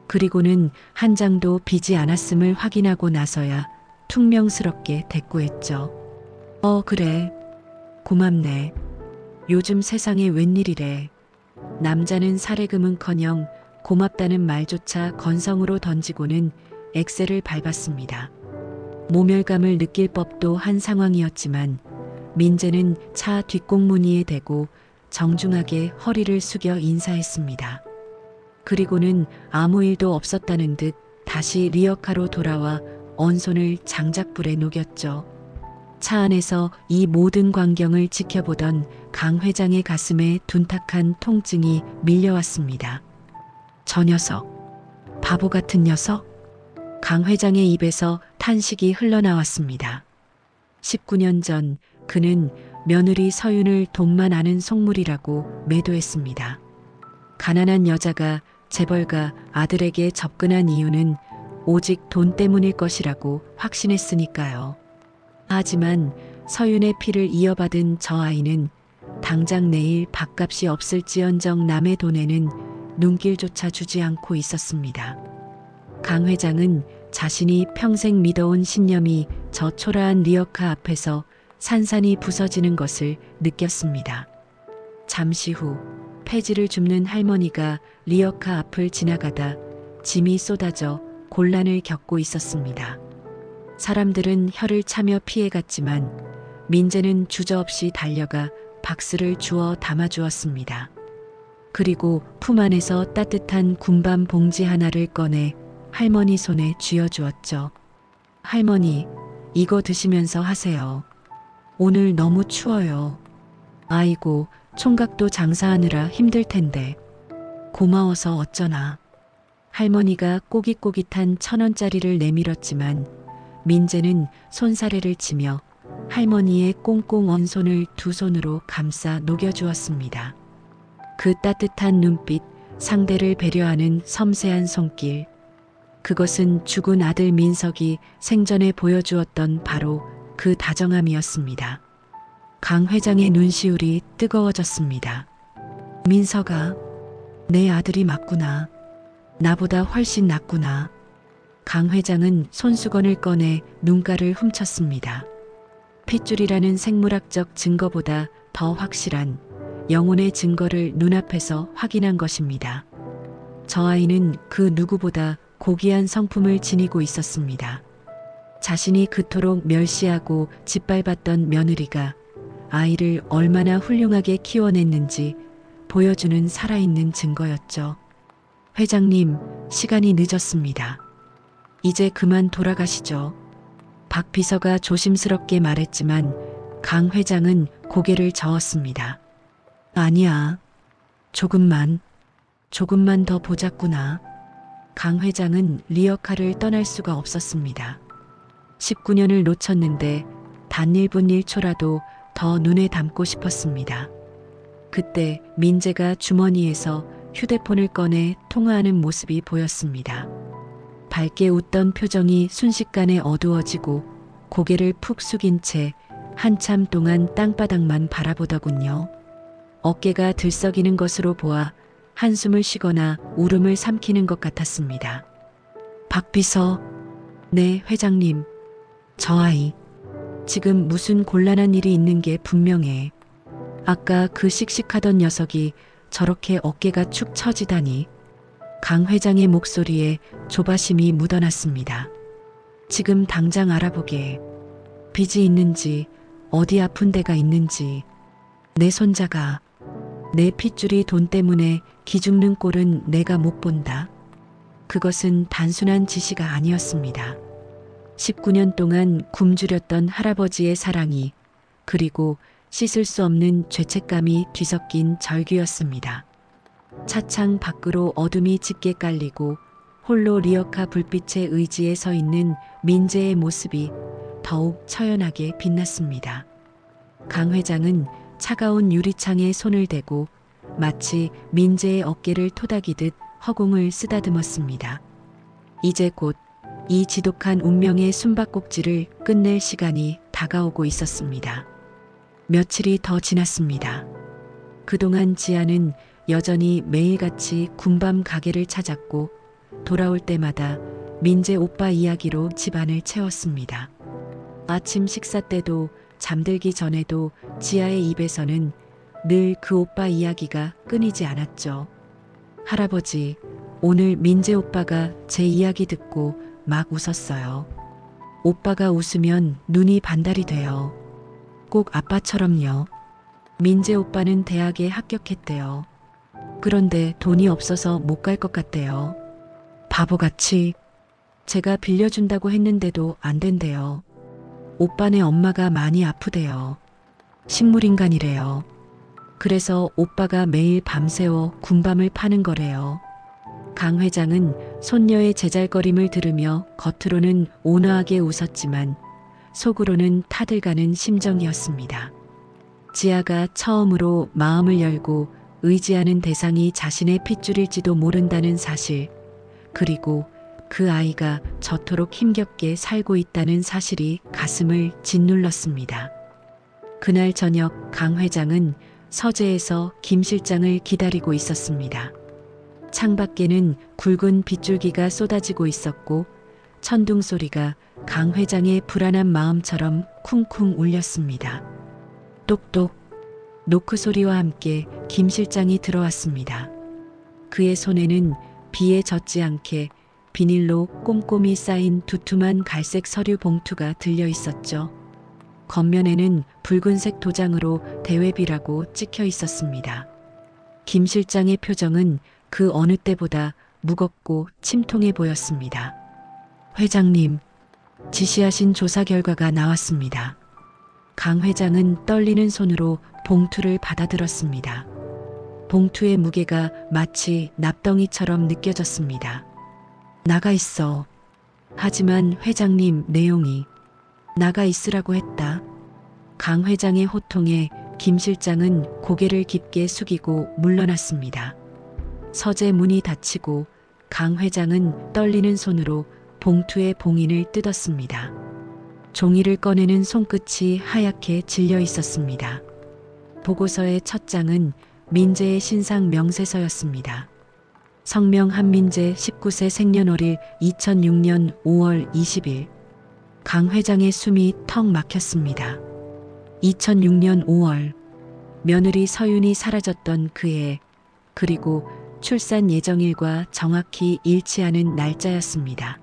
그리고는 한 장도 비지 않았음을 확인하고 나서야 퉁명스럽게 대꾸했죠. 그래. 고맙네. 요즘 세상에 웬일이래. 남자는 사례금은커녕 고맙다는 말조차 건성으로 던지고는 엑셀을 밟았습니다. 모멸감을 느낄 법도 한 상황이었지만 민재는 차 뒷공무니에 대고 정중하게 허리를 숙여 인사했습니다. 그리고는 아무 일도 없었다는 듯 다시 리어카로 돌아와 언손을 장작불에 녹였죠. 차 안에서 이 모든 광경을 지켜보던 강 회장의 가슴에 둔탁한 통증이 밀려왔습니다. 저 녀석, 바보 같은 녀석? 강 회장의 입에서 탄식이 흘러나왔습니다. 19년 전 그는 며느리 서윤을 돈만 아는 속물이라고 매도했습니다. 가난한 여자가 재벌가 아들에게 접근한 이유는 오직 돈 때문일 것이라고 확신했으니까요. 하지만 서윤의 피를 이어받은 저 아이는 당장 내일 밥값이 없을지언정 남의 돈에는 눈길조차 주지 않고 있었습니다. 강 회장은 자신이 평생 믿어온 신념이 저 초라한 리어카 앞에서 산산이 부서지는 것을 느꼈습니다. 잠시 후 폐지를 줍는 할머니가 리어카 앞을 지나가다 짐이 쏟아져 곤란을 겪고 있었습니다. 사람들은 혀를 차며 피해갔지만 민재는 주저없이 달려가 박스를 주워 담아주었습니다. 그리고 품 안에서 따뜻한 군밤 봉지 하나를 꺼내 할머니 손에 쥐어주었죠. 할머니, 이거 드시면서 하세요. 오늘 너무 추워요. 아이고, 총각도 장사하느라 힘들 텐데. 고마워서 어쩌나. 할머니가 꼬깃꼬깃한 1,000원짜리를 내밀었지만 민재는 손사래를 치며 할머니의 꽁꽁 언 손을 두 손으로 감싸 녹여주었습니다. 그 따뜻한 눈빛, 상대를 배려하는 섬세한 손길. 그것은 죽은 아들 민석이 생전에 보여주었던 바로 그 다정함이었습니다. 강 회장의 눈시울이 뜨거워졌습니다. 민석아, 내 아들이 맞구나. 나보다 훨씬 낫구나. 강 회장은 손수건을 꺼내 눈가를 훔쳤습니다. 핏줄이라는 생물학적 증거보다 더 확실한 영혼의 증거를 눈앞에서 확인한 것입니다. 저 아이는 그 누구보다 고귀한 성품을 지니고 있었습니다. 자신이 그토록 멸시하고 짓밟았던 며느리가 아이를 얼마나 훌륭하게 키워냈는지 보여주는 살아있는 증거였죠. 회장님, 시간이 늦었습니다. 이제 그만 돌아가시죠. 박 비서가 조심스럽게 말했지만 강 회장은 고개를 저었습니다. 아니야. 조금만 더 보자꾸나. 강 회장은 리어카를 떠날 수가 없었습니다. 19년을 놓쳤는데 단 1분 1초라도 더 눈에 담고 싶었습니다. 그때 민재가 주머니에서 휴대폰을 꺼내 통화하는 모습이 보였습니다. 밝게 웃던 표정이 순식간에 어두워지고 고개를 푹 숙인 채 한참 동안 땅바닥만 바라보더군요. 어깨가 들썩이는 것으로 보아 한숨을 쉬거나 울음을 삼키는 것 같았습니다. 박 비서, 네, 회장님. 저 아이, 지금 무슨 곤란한 일이 있는 게 분명해. 아까 그 씩씩하던 녀석이 저렇게 어깨가 축 처지다니. 강 회장의 목소리에 조바심이 묻어났습니다. 지금 당장 알아보게. 빚이 있는지, 어디 아픈 데가 있는지. 내 손자가, 내 핏줄이 돈 때문에 기죽는 꼴은 내가 못 본다. 그것은 단순한 지시가 아니었습니다. 19년 동안 굶주렸던 할아버지의 사랑이, 그리고 씻을 수 없는 죄책감이 뒤섞인 절규였습니다. 차창 밖으로 어둠이 짙게 깔리고 홀로 리어카 불빛의 의지에 서 있는 민재의 모습이 더욱 처연하게 빛났습니다. 강 회장은 차가운 유리창에 손을 대고 마치 민재의 어깨를 토닥이듯 허공을 쓰다듬었습니다. 이제 곧 이 지독한 운명의 숨바꼭질을 끝낼 시간이 다가오고 있었습니다. 며칠이 더 지났습니다. 그동안 지아는 여전히 매일같이 군밤 가게를 찾았고 돌아올 때마다 민재 오빠 이야기로 집안을 채웠습니다. 아침 식사 때도 잠들기 전에도 지아의 입에서는 늘 그 오빠 이야기가 끊이지 않았죠. 할아버지, 오늘 민재 오빠가 제 이야기 듣고 막 웃었어요. 오빠가 웃으면 눈이 반달이 돼요. 꼭 아빠처럼요. 민재 오빠는 대학에 합격했대요. 그런데 돈이 없어서 못 갈 것 같대요. 바보같이 제가 빌려준다고 했는데도 안 된대요. 오빠네 엄마가 많이 아프대요. 식물인간이래요. 그래서 오빠가 매일 밤새워 군밤을 파는 거래요. 강 회장은 손녀의 제잘거림을 들으며 겉으로는 온화하게 웃었지만 속으로는 타들가는 심정이었습니다. 지아가 처음으로 마음을 열고 의지하는 대상이 자신의 핏줄일지도 모른다는 사실, 그리고 그 아이가 저토록 힘겹게 살고 있다는 사실이 가슴을 짓눌렀습니다. 그날 저녁 강 회장은 서재에서 김 실장을 기다리고 있었습니다. 창밖에는 굵은 빗줄기가 쏟아지고 있었고 천둥 소리가 강 회장의 불안한 마음처럼 쿵쿵 울렸습니다. 똑똑 노크 소리와 함께 김 실장이 들어왔습니다. 그의 손에는 비에 젖지 않게 비닐로 꼼꼼히 쌓인 두툼한 갈색 서류 봉투가 들려 있었죠. 겉면에는 붉은색 도장으로 대외비라고 찍혀 있었습니다. 김 실장의 표정은 그 어느 때보다 무겁고 침통해 보였습니다. 회장님, 지시하신 조사 결과가 나왔습니다. 강 회장은 떨리는 손으로 봉투를 받아들었습니다. 봉투의 무게가 마치 납덩이처럼 느껴졌습니다. 나가 있어. 하지만 회장님, 내용이 나가 있으라고 했다. 강 회장의 호통에 김 실장은 고개를 깊게 숙이고 물러났습니다. 서재 문이 닫히고 강 회장은 떨리는 손으로 봉투의 봉인을 뜯었습니다. 종이를 꺼내는 손끝이 하얗게 질려 있었습니다. 보고서의 첫 장은 민재의 신상 명세서였습니다. 성명 한민재 19세 생년월일 2006년 5월 20일. 강 회장의 숨이 턱 막혔습니다. 2006년 5월 며느리 서윤이 사라졌던 그해, 그리고 출산 예정일과 정확히 일치하는 날짜였습니다.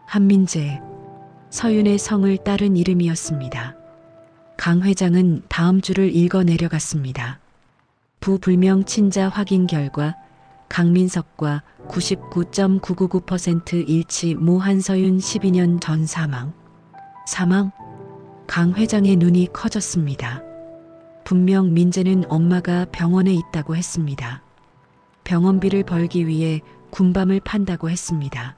한민재, 서윤의 성을 따른 이름이었습니다. 강 회장은 다음 줄을 읽어 내려갔습니다. 부불명 친자 확인 결과 강민석과 99.999% 일치 모 한서윤 12년 전 사망. 사망? 강 회장의 눈이 커졌습니다. 분명 민재는 엄마가 병원에 있다고 했습니다. 병원비를 벌기 위해 군밤을 판다고 했습니다.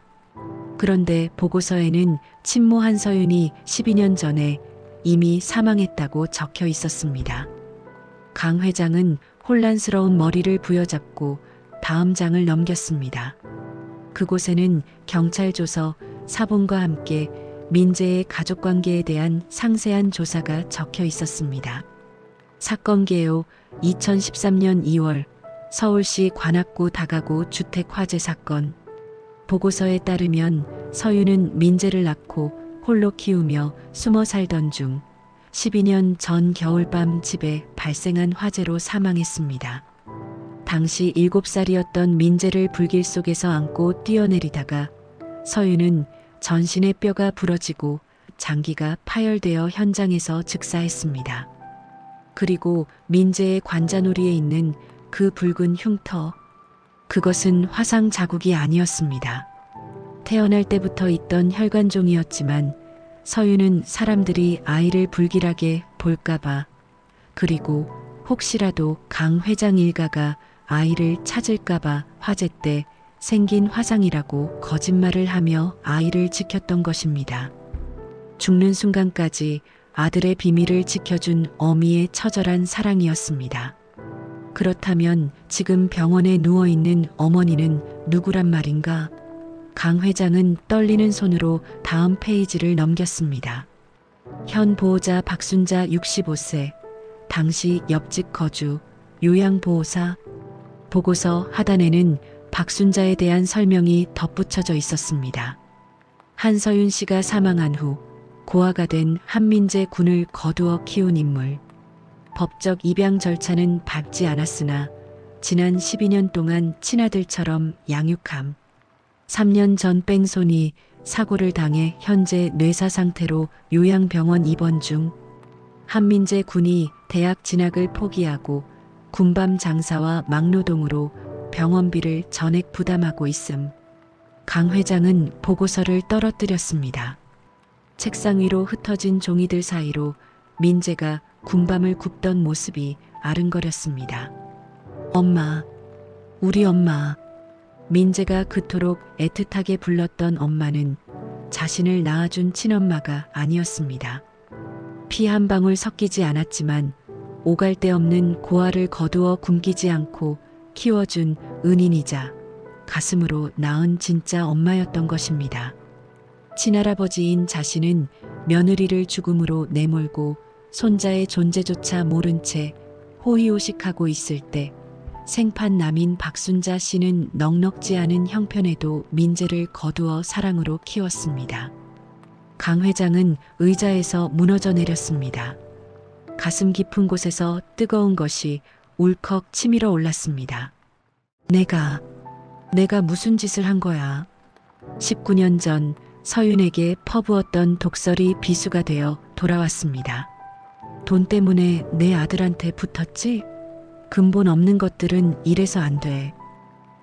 그런데 보고서에는 친모 한서윤이 12년 전에 이미 사망했다고 적혀 있었습니다. 강 회장은 혼란스러운 머리를 부여잡고 다음 장을 넘겼습니다. 그곳에는 경찰 조서, 사본과 함께 민재의 가족관계에 대한 상세한 조사가 적혀 있었습니다. 사건 개요 2013년 2월 서울시 관악구 다가구 주택 화재 사건. 보고서에 따르면 서윤은 민재를 낳고 홀로 키우며 숨어 살던 중 12년 전 겨울밤 집에 발생한 화재로 사망했습니다. 당시 7살이었던 민재를 불길 속에서 안고 뛰어내리다가 서윤은 전신의 뼈가 부러지고 장기가 파열되어 현장에서 즉사했습니다. 그리고 민재의 관자놀이에 있는 그 붉은 흉터, 그것은 화상 자국이 아니었습니다. 태어날 때부터 있던 혈관종이었지만 서윤은 사람들이 아이를 불길하게 볼까봐, 그리고 혹시라도 강 회장 일가가 아이를 찾을까봐 화재 때 생긴 화상이라고 거짓말을 하며 아이를 지켰던 것입니다. 죽는 순간까지 아들의 비밀을 지켜준 어미의 처절한 사랑이었습니다. 그렇다면 지금 병원에 누워있는 어머니는 누구란 말인가? 강 회장은 떨리는 손으로 다음 페이지를 넘겼습니다. 현 보호자 박순자 65세, 당시 옆집 거주, 요양보호사. 보고서 하단에는 박순자에 대한 설명이 덧붙여져 있었습니다. 한서윤 씨가 사망한 후 고아가 된 한민재 군을 거두어 키운 인물. 법적 입양 절차는 밟지 않았으나 지난 12년 동안 친아들처럼 양육함. 3년 전 뺑소니 사고를 당해 현재 뇌사 상태로 요양병원 입원 중. 한민재 군이 대학 진학을 포기하고 군밤 장사와 막노동으로 병원비를 전액 부담하고 있음. 강 회장은 보고서를 떨어뜨렸습니다. 책상 위로 흩어진 종이들 사이로 민재가 군밤을 굽던 모습이 아른거렸습니다. 엄마, 우리 엄마. 민재가 그토록 애틋하게 불렀던 엄마는 자신을 낳아준 친엄마가 아니었습니다. 피 한 방울 섞이지 않았지만 오갈 데 없는 고아를 거두어 굶기지 않고 키워준 은인이자 가슴으로 낳은 진짜 엄마였던 것입니다. 친할아버지인 자신은 며느리를 죽음으로 내몰고 손자의 존재조차 모른 채 호의호식하고 있을 때 생판남인 박순자 씨는 넉넉지 않은 형편에도 민재를 거두어 사랑으로 키웠습니다. 강 회장은 의자에서 무너져 내렸습니다. 가슴 깊은 곳에서 뜨거운 것이 울컥 치밀어 올랐습니다. 내가 무슨 짓을 한 거야? 19년 전 서윤에게 퍼부었던 독설이 비수가 되어 돌아왔습니다. 돈 때문에 내 아들한테 붙었지? 근본 없는 것들은 이래서 안 돼.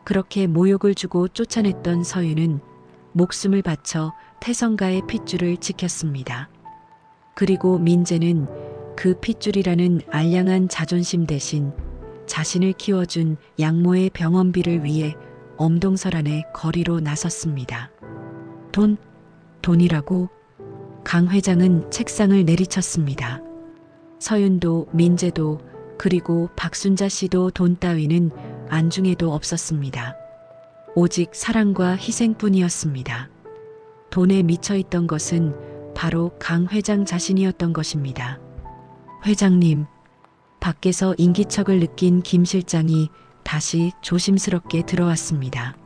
그렇게 모욕을 주고 쫓아냈던 서윤은 목숨을 바쳐 태성가의 핏줄을 지켰습니다. 그리고 민재는 그 핏줄이라는 알량한 자존심 대신 자신을 키워준 양모의 병원비를 위해 엄동설안의 거리로 나섰습니다. 돈이라고? 강 회장은 책상을 내리쳤습니다. 서윤도 민재도 그리고 박순자 씨도 돈 따위는 안중에도 없었습니다. 오직 사랑과 희생뿐이었습니다. 돈에 미쳐있던 것은 바로 강 회장 자신이었던 것입니다. 회장님, 밖에서 인기척을 느낀 김 실장이 다시 조심스럽게 들어왔습니다.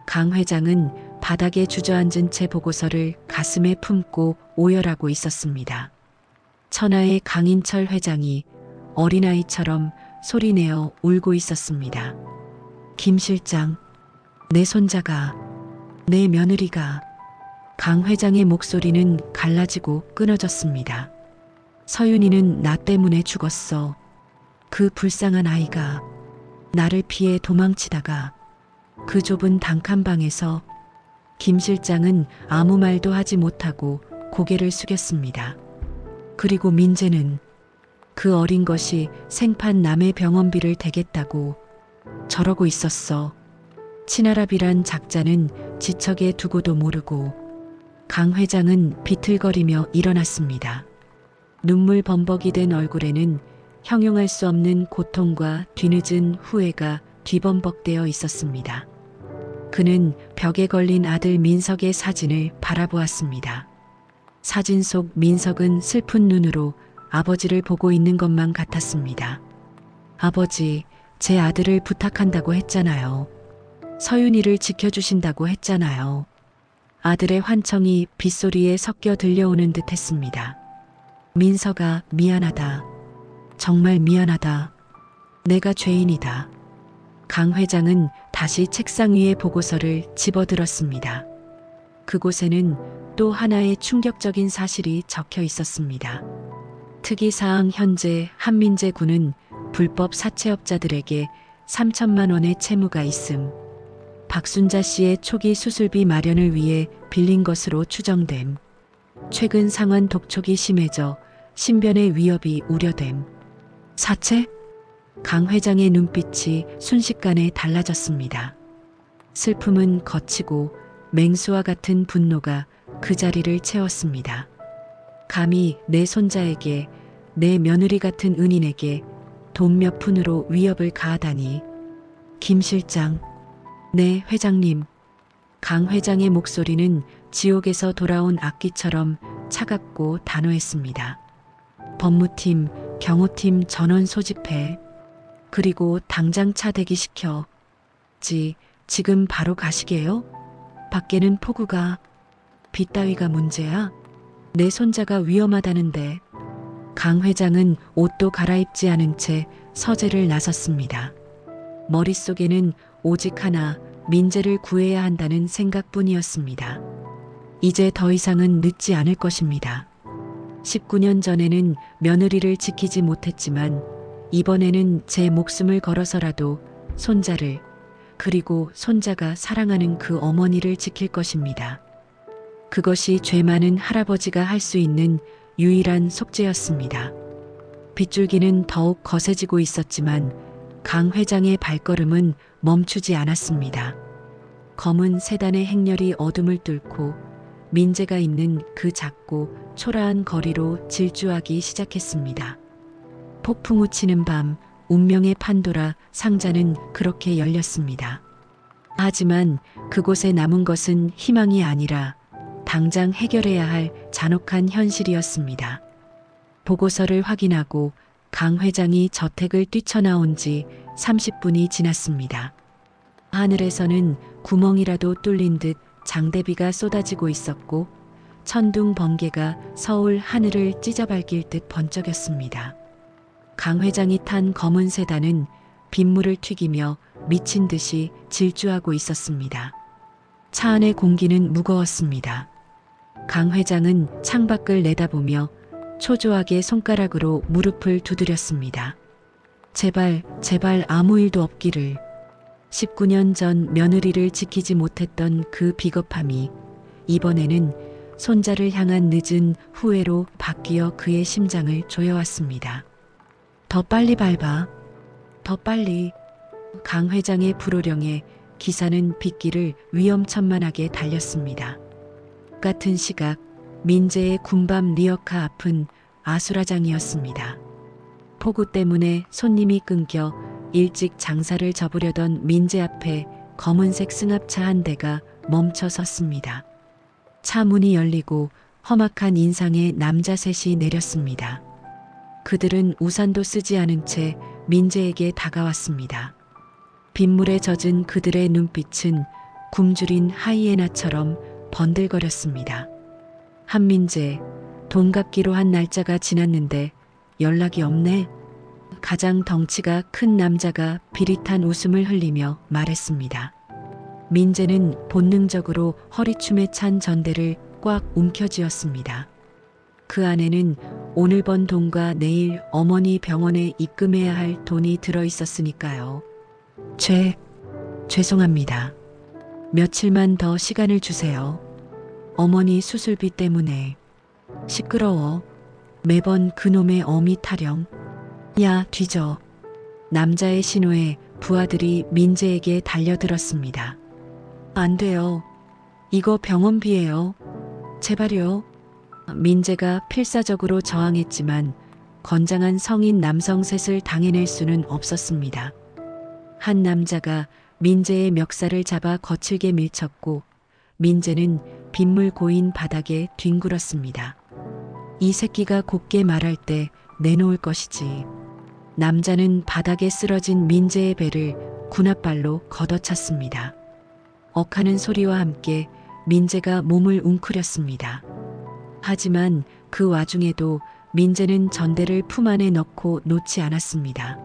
강 회장은 바닥에 주저앉은 채 보고서를 가슴에 품고 오열하고 있었습니다. 천하의 강인철 회장이 어린아이처럼 소리내어 울고 있었습니다. 김 실장, 내 손자가, 내 며느리가. 강 회장의 목소리는 갈라지고 끊어졌습니다. 서윤이는 나 때문에 죽었어. 그 불쌍한 아이가 나를 피해 도망치다가 그 좁은 단칸방에서. 김 실장은 아무 말도 하지 못하고 고개를 숙였습니다. 그리고 민재는 그 어린 것이 생판 남의 병원비를 대겠다고 저러고 있었어. 친아랍이란 작자는 지척에 두고도 모르고. 강 회장은 비틀거리며 일어났습니다. 눈물 범벅이 된 얼굴에는 형용할 수 없는 고통과 뒤늦은 후회가 뒤범벅되어 있었습니다. 그는 벽에 걸린 아들 민석의 사진을 바라보았습니다. 사진 속 민석은 슬픈 눈으로 아버지를 보고 있는 것만 같았습니다. 아버지, 제 아들을 부탁한다고 했잖아요. 서윤이를 지켜주신다고 했잖아요. 아들의 환청이 빗소리에 섞여 들려오는 듯 했습니다. 민석아, 미안하다. 정말 미안하다. 내가 죄인이다. 강 회장은 다시 책상 위에 보고서를 집어들었습니다. 그곳에는 또 하나의 충격적인 사실이 적혀 있었습니다. 특이사항 현재 한민재 군은 불법 사채업자들에게 3천만 원의 채무가 있음. 박순자 씨의 초기 수술비 마련을 위해 빌린 것으로 추정됨. 최근 상환 독촉이 심해져 신변의 위협이 우려됨. 사채? 강 회장의 눈빛이 순식간에 달라졌습니다. 슬픔은 거치고 맹수와 같은 분노가 그 자리를 채웠습니다. 감히 내 손자에게, 내 며느리 같은 은인에게 돈 몇 푼으로 위협을 가하다니. 김 실장, 네 회장님. 강 회장의 목소리는 지옥에서 돌아온 악기처럼 차갑고 단호했습니다. 법무팀, 경호팀 전원 소집해. 그리고 당장 차 대기시켜. 지금 바로 가시게요? 밖에는 폭우가. 비 따위가 문제야? 내 손자가 위험하다는데. 강 회장은 옷도 갈아입지 않은 채 서재를 나섰습니다. 머릿속에는 오직 하나, 민재를 구해야 한다는 생각뿐이었습니다. 이제 더 이상은 늦지 않을 것입니다. 19년 전에는 며느리를 지키지 못했지만 이번에는 제 목숨을 걸어서라도 손자를, 그리고 손자가 사랑하는 그 어머니를 지킬 것입니다. 그것이 죄 많은 할아버지가 할 수 있는 유일한 속죄였습니다. 빗줄기는 더욱 거세지고 있었지만 강 회장의 발걸음은 멈추지 않았습니다. 검은 세단의 행렬이 어둠을 뚫고 민재가 있는 그 작고 초라한 거리로 질주하기 시작했습니다. 폭풍우 치는 밤, 운명의 판도라 상자는 그렇게 열렸습니다. 하지만 그곳에 남은 것은 희망이 아니라 당장 해결해야 할 잔혹한 현실이었습니다. 보고서를 확인하고 강 회장이 저택을 뛰쳐나온 지 30분이 지났습니다. 하늘에서는 구멍이라도 뚫린 듯 장대비가 쏟아지고 있었고 천둥 번개가 서울 하늘을 찢어밟힐 듯 번쩍였습니다. 강 회장이 탄 검은 세단은 빗물을 튀기며 미친 듯이 질주하고 있었습니다. 차 안의 공기는 무거웠습니다. 강 회장은 창밖을 내다보며 초조하게 손가락으로 무릎을 두드렸습니다. 제발 아무 일도 없기를. 19년 전 며느리를 지키지 못했던 그 비겁함이 이번에는 손자를 향한 늦은 후회로 바뀌어 그의 심장을 조여왔습니다. 더 빨리 밟아. 더 빨리. 강 회장의 불호령에 기사는 빗길을 위험천만하게 달렸습니다. 같은 시각 민재의 군밤 리어카 앞은 아수라장이었습니다. 폭우 때문에 손님이 끊겨 일찍 장사를 접으려던 민재 앞에 검은색 승합차 한 대가 멈춰 섰습니다. 차 문이 열리고 험악한 인상의 남자 셋이 내렸습니다. 그들은 우산도 쓰지 않은 채 민재에게 다가왔습니다. 빗물에 젖은 그들의 눈빛은 굶주린 하이에나처럼 번들거렸습니다. 한민재, 돈 갚기로 한 날짜가 지났는데 연락이 없네. 가장 덩치가 큰 남자가 비릿한 웃음을 흘리며 말했습니다. 민재는 본능적으로 허리춤에 찬 전대를 꽉 움켜쥐었습니다. 그 안에는 오늘 번 돈과 내일 어머니 병원에 입금해야 할 돈이 들어 있었으니까요. 죄송합니다. 며칠만 더 시간을 주세요. 어머니 수술비 때문에. 시끄러워. 매번 그놈의 어미 타령. 야, 뒤져. 남자의 신호에 부하들이 민재에게 달려들었습니다. 안 돼요. 이거 병원비예요. 제발요. 민재가 필사적으로 저항했지만 건장한 성인 남성 셋을 당해낼 수는 없었습니다. 한 남자가 민재의 멱살을 잡아 거칠게 밀쳤고 민재는 빗물 고인 바닥에 뒹굴었습니다. 이 새끼가 곱게 말할 때 내놓을 것이지. 남자는 바닥에 쓰러진 민재의 배를 군홧발로 걷어찼습니다. 억하는 소리와 함께 민재가 몸을 웅크렸습니다. 하지만 그 와중에도 민재는 전대를 품 안에 넣고 놓지 않았습니다.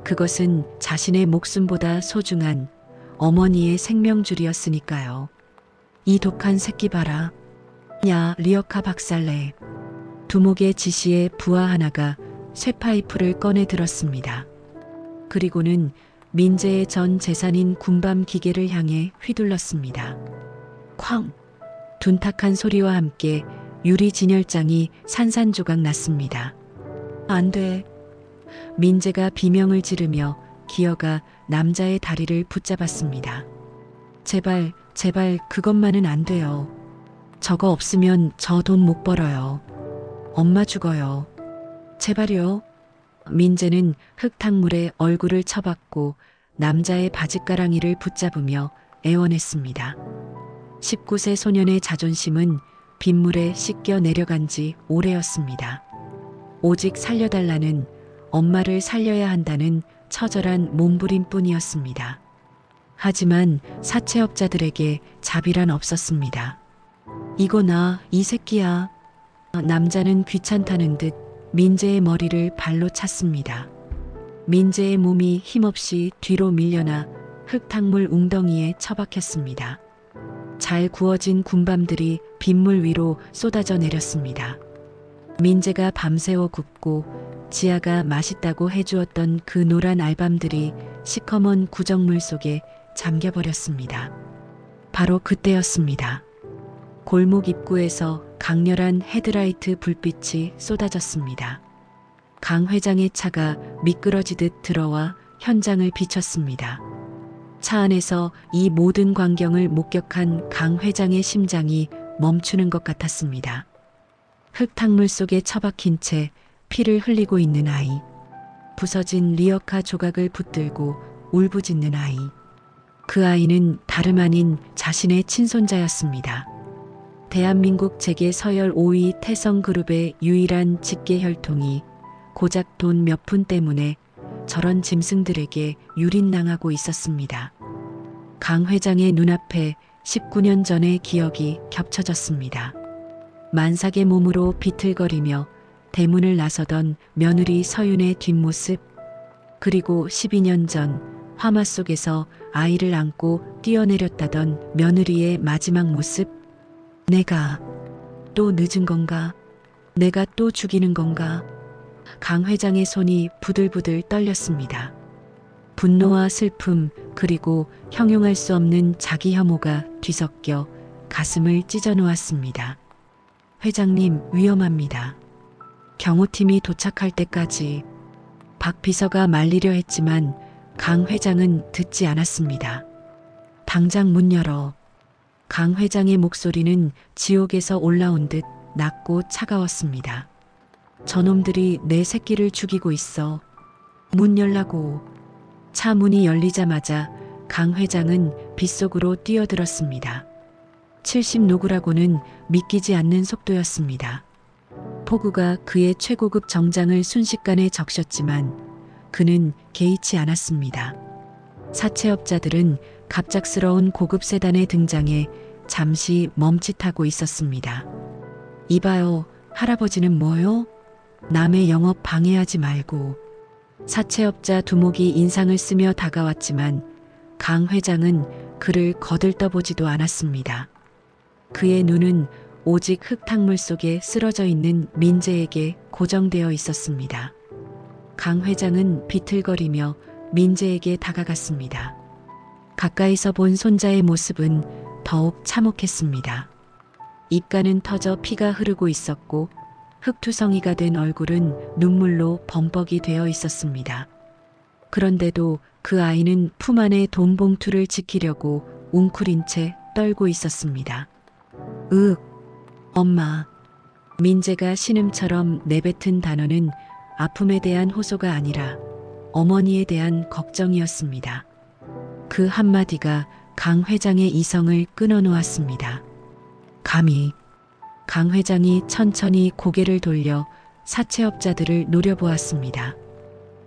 그것은 자신의 목숨보다 소중한 어머니의 생명줄이었으니까요. 이 독한 새끼 봐라. 야, 리어카 박살내. 두목의 지시에 부하 하나가 쇠파이프를 꺼내 들었습니다. 그리고는 민재의 전 재산인 군밤 기계를 향해 휘둘렀습니다. 쾅! 둔탁한 소리와 함께 유리 진열장이 산산조각 났습니다. 안 돼. 민재가 비명을 지르며 기어가 남자의 다리를 붙잡았습니다. 제발, 제발 그것만은 안 돼요. 저거 없으면 저 돈 못 벌어요. 엄마 죽어요. 제발요. 민재는 흙탕물에 얼굴을 쳐박고 남자의 바짓가랑이를 붙잡으며 애원했습니다. 19세 소년의 자존심은 빗물에 씻겨 내려간 지 오래였습니다. 오직 살려달라는, 엄마를 살려야 한다는 처절한 몸부림뿐이었습니다. 하지만 사채업자들에게 자비란 없었습니다. 이거 나, 이 새끼야. 남자는 귀찮다는 듯 민재의 머리를 발로 찼습니다. 민재의 몸이 힘없이 뒤로 밀려나 흙탕물 웅덩이에 처박혔습니다. 잘 구워진 군밤들이 빗물 위로 쏟아져 내렸습니다. 민재가 밤새워 굽고 지아가 맛있다고 해주었던 그 노란 알밤들이 시커먼 구정물 속에 잠겨버렸습니다. 바로 그때였습니다. 골목 입구에서 강렬한 헤드라이트 불빛이 쏟아졌습니다. 강 회장의 차가 미끄러지듯 들어와 현장을 비췄습니다. 차 안에서 이 모든 광경을 목격한 강 회장의 심장이 멈추는 것 같았습니다. 흙탕물 속에 처박힌 채 피를 흘리고 있는 아이, 부서진 리어카 조각을 붙들고 울부짖는 아이. 그 아이는 다름 아닌 자신의 친손자였습니다. 대한민국 재계 서열 5위 태성그룹의 유일한 직계 혈통이 고작 돈 몇 푼 때문에 저런 짐승들에게 유린당하고 있었습니다. 강 회장의 눈앞에 19년 전의 기억이 겹쳐졌습니다. 만삭의 몸으로 비틀거리며 대문을 나서던 며느리 서윤의 뒷모습, 그리고 12년 전 화마 속에서 아이를 안고 뛰어내렸다던 며느리의 마지막 모습. 내가 또 늦은 건가? 내가 또 죽이는 건가? 강 회장의 손이 부들부들 떨렸습니다. 분노와 슬픔, 그리고 형용할 수 없는 자기 혐오가 뒤섞여 가슴을 찢어 놓았습니다. 회장님, 위험합니다. 경호팀이 도착할 때까지. 박 비서가 말리려 했지만 강 회장은 듣지 않았습니다. 당장 문 열어. 강 회장의 목소리는 지옥에서 올라온 듯 낮고 차가웠습니다. 저놈들이 내 새끼를 죽이고 있어. 문 열라고. 차 문이 열리자마자 강 회장은 빗속으로 뛰어들었습니다. 70노구라고는 믿기지 않는 속도였습니다. 폭우가 그의 최고급 정장을 순식간에 적셨지만 그는 개의치 않았습니다. 사채업자들은 갑작스러운 고급 세단의 등장에 잠시 멈칫하고 있었습니다. 이봐요, 할아버지는 뭐요? 남의 영업 방해하지 말고. 사채업자 두목이 인상을 쓰며 다가왔지만 강 회장은 그를 거들떠보지도 않았습니다. 그의 눈은 오직 흙탕물 속에 쓰러져 있는 민재에게 고정되어 있었습니다. 강 회장은 비틀거리며 민재에게 다가갔습니다. 가까이서 본 손자의 모습은 더욱 참혹했습니다. 입가는 터져 피가 흐르고 있었고 흙투성이가 된 얼굴은 눈물로 범벅이 되어 있었습니다. 그런데도 그 아이는 품 안의 돈 봉투를 지키려고 웅크린 채 떨고 있었습니다. 엄마. 민재가 신음처럼 내뱉은 단어는 아픔에 대한 호소가 아니라 어머니에 대한 걱정이었습니다. 그 한마디가 강 회장의 이성을 끊어놓았습니다. 감히. 강 회장이 천천히 고개를 돌려 사채업자들을 노려보았습니다.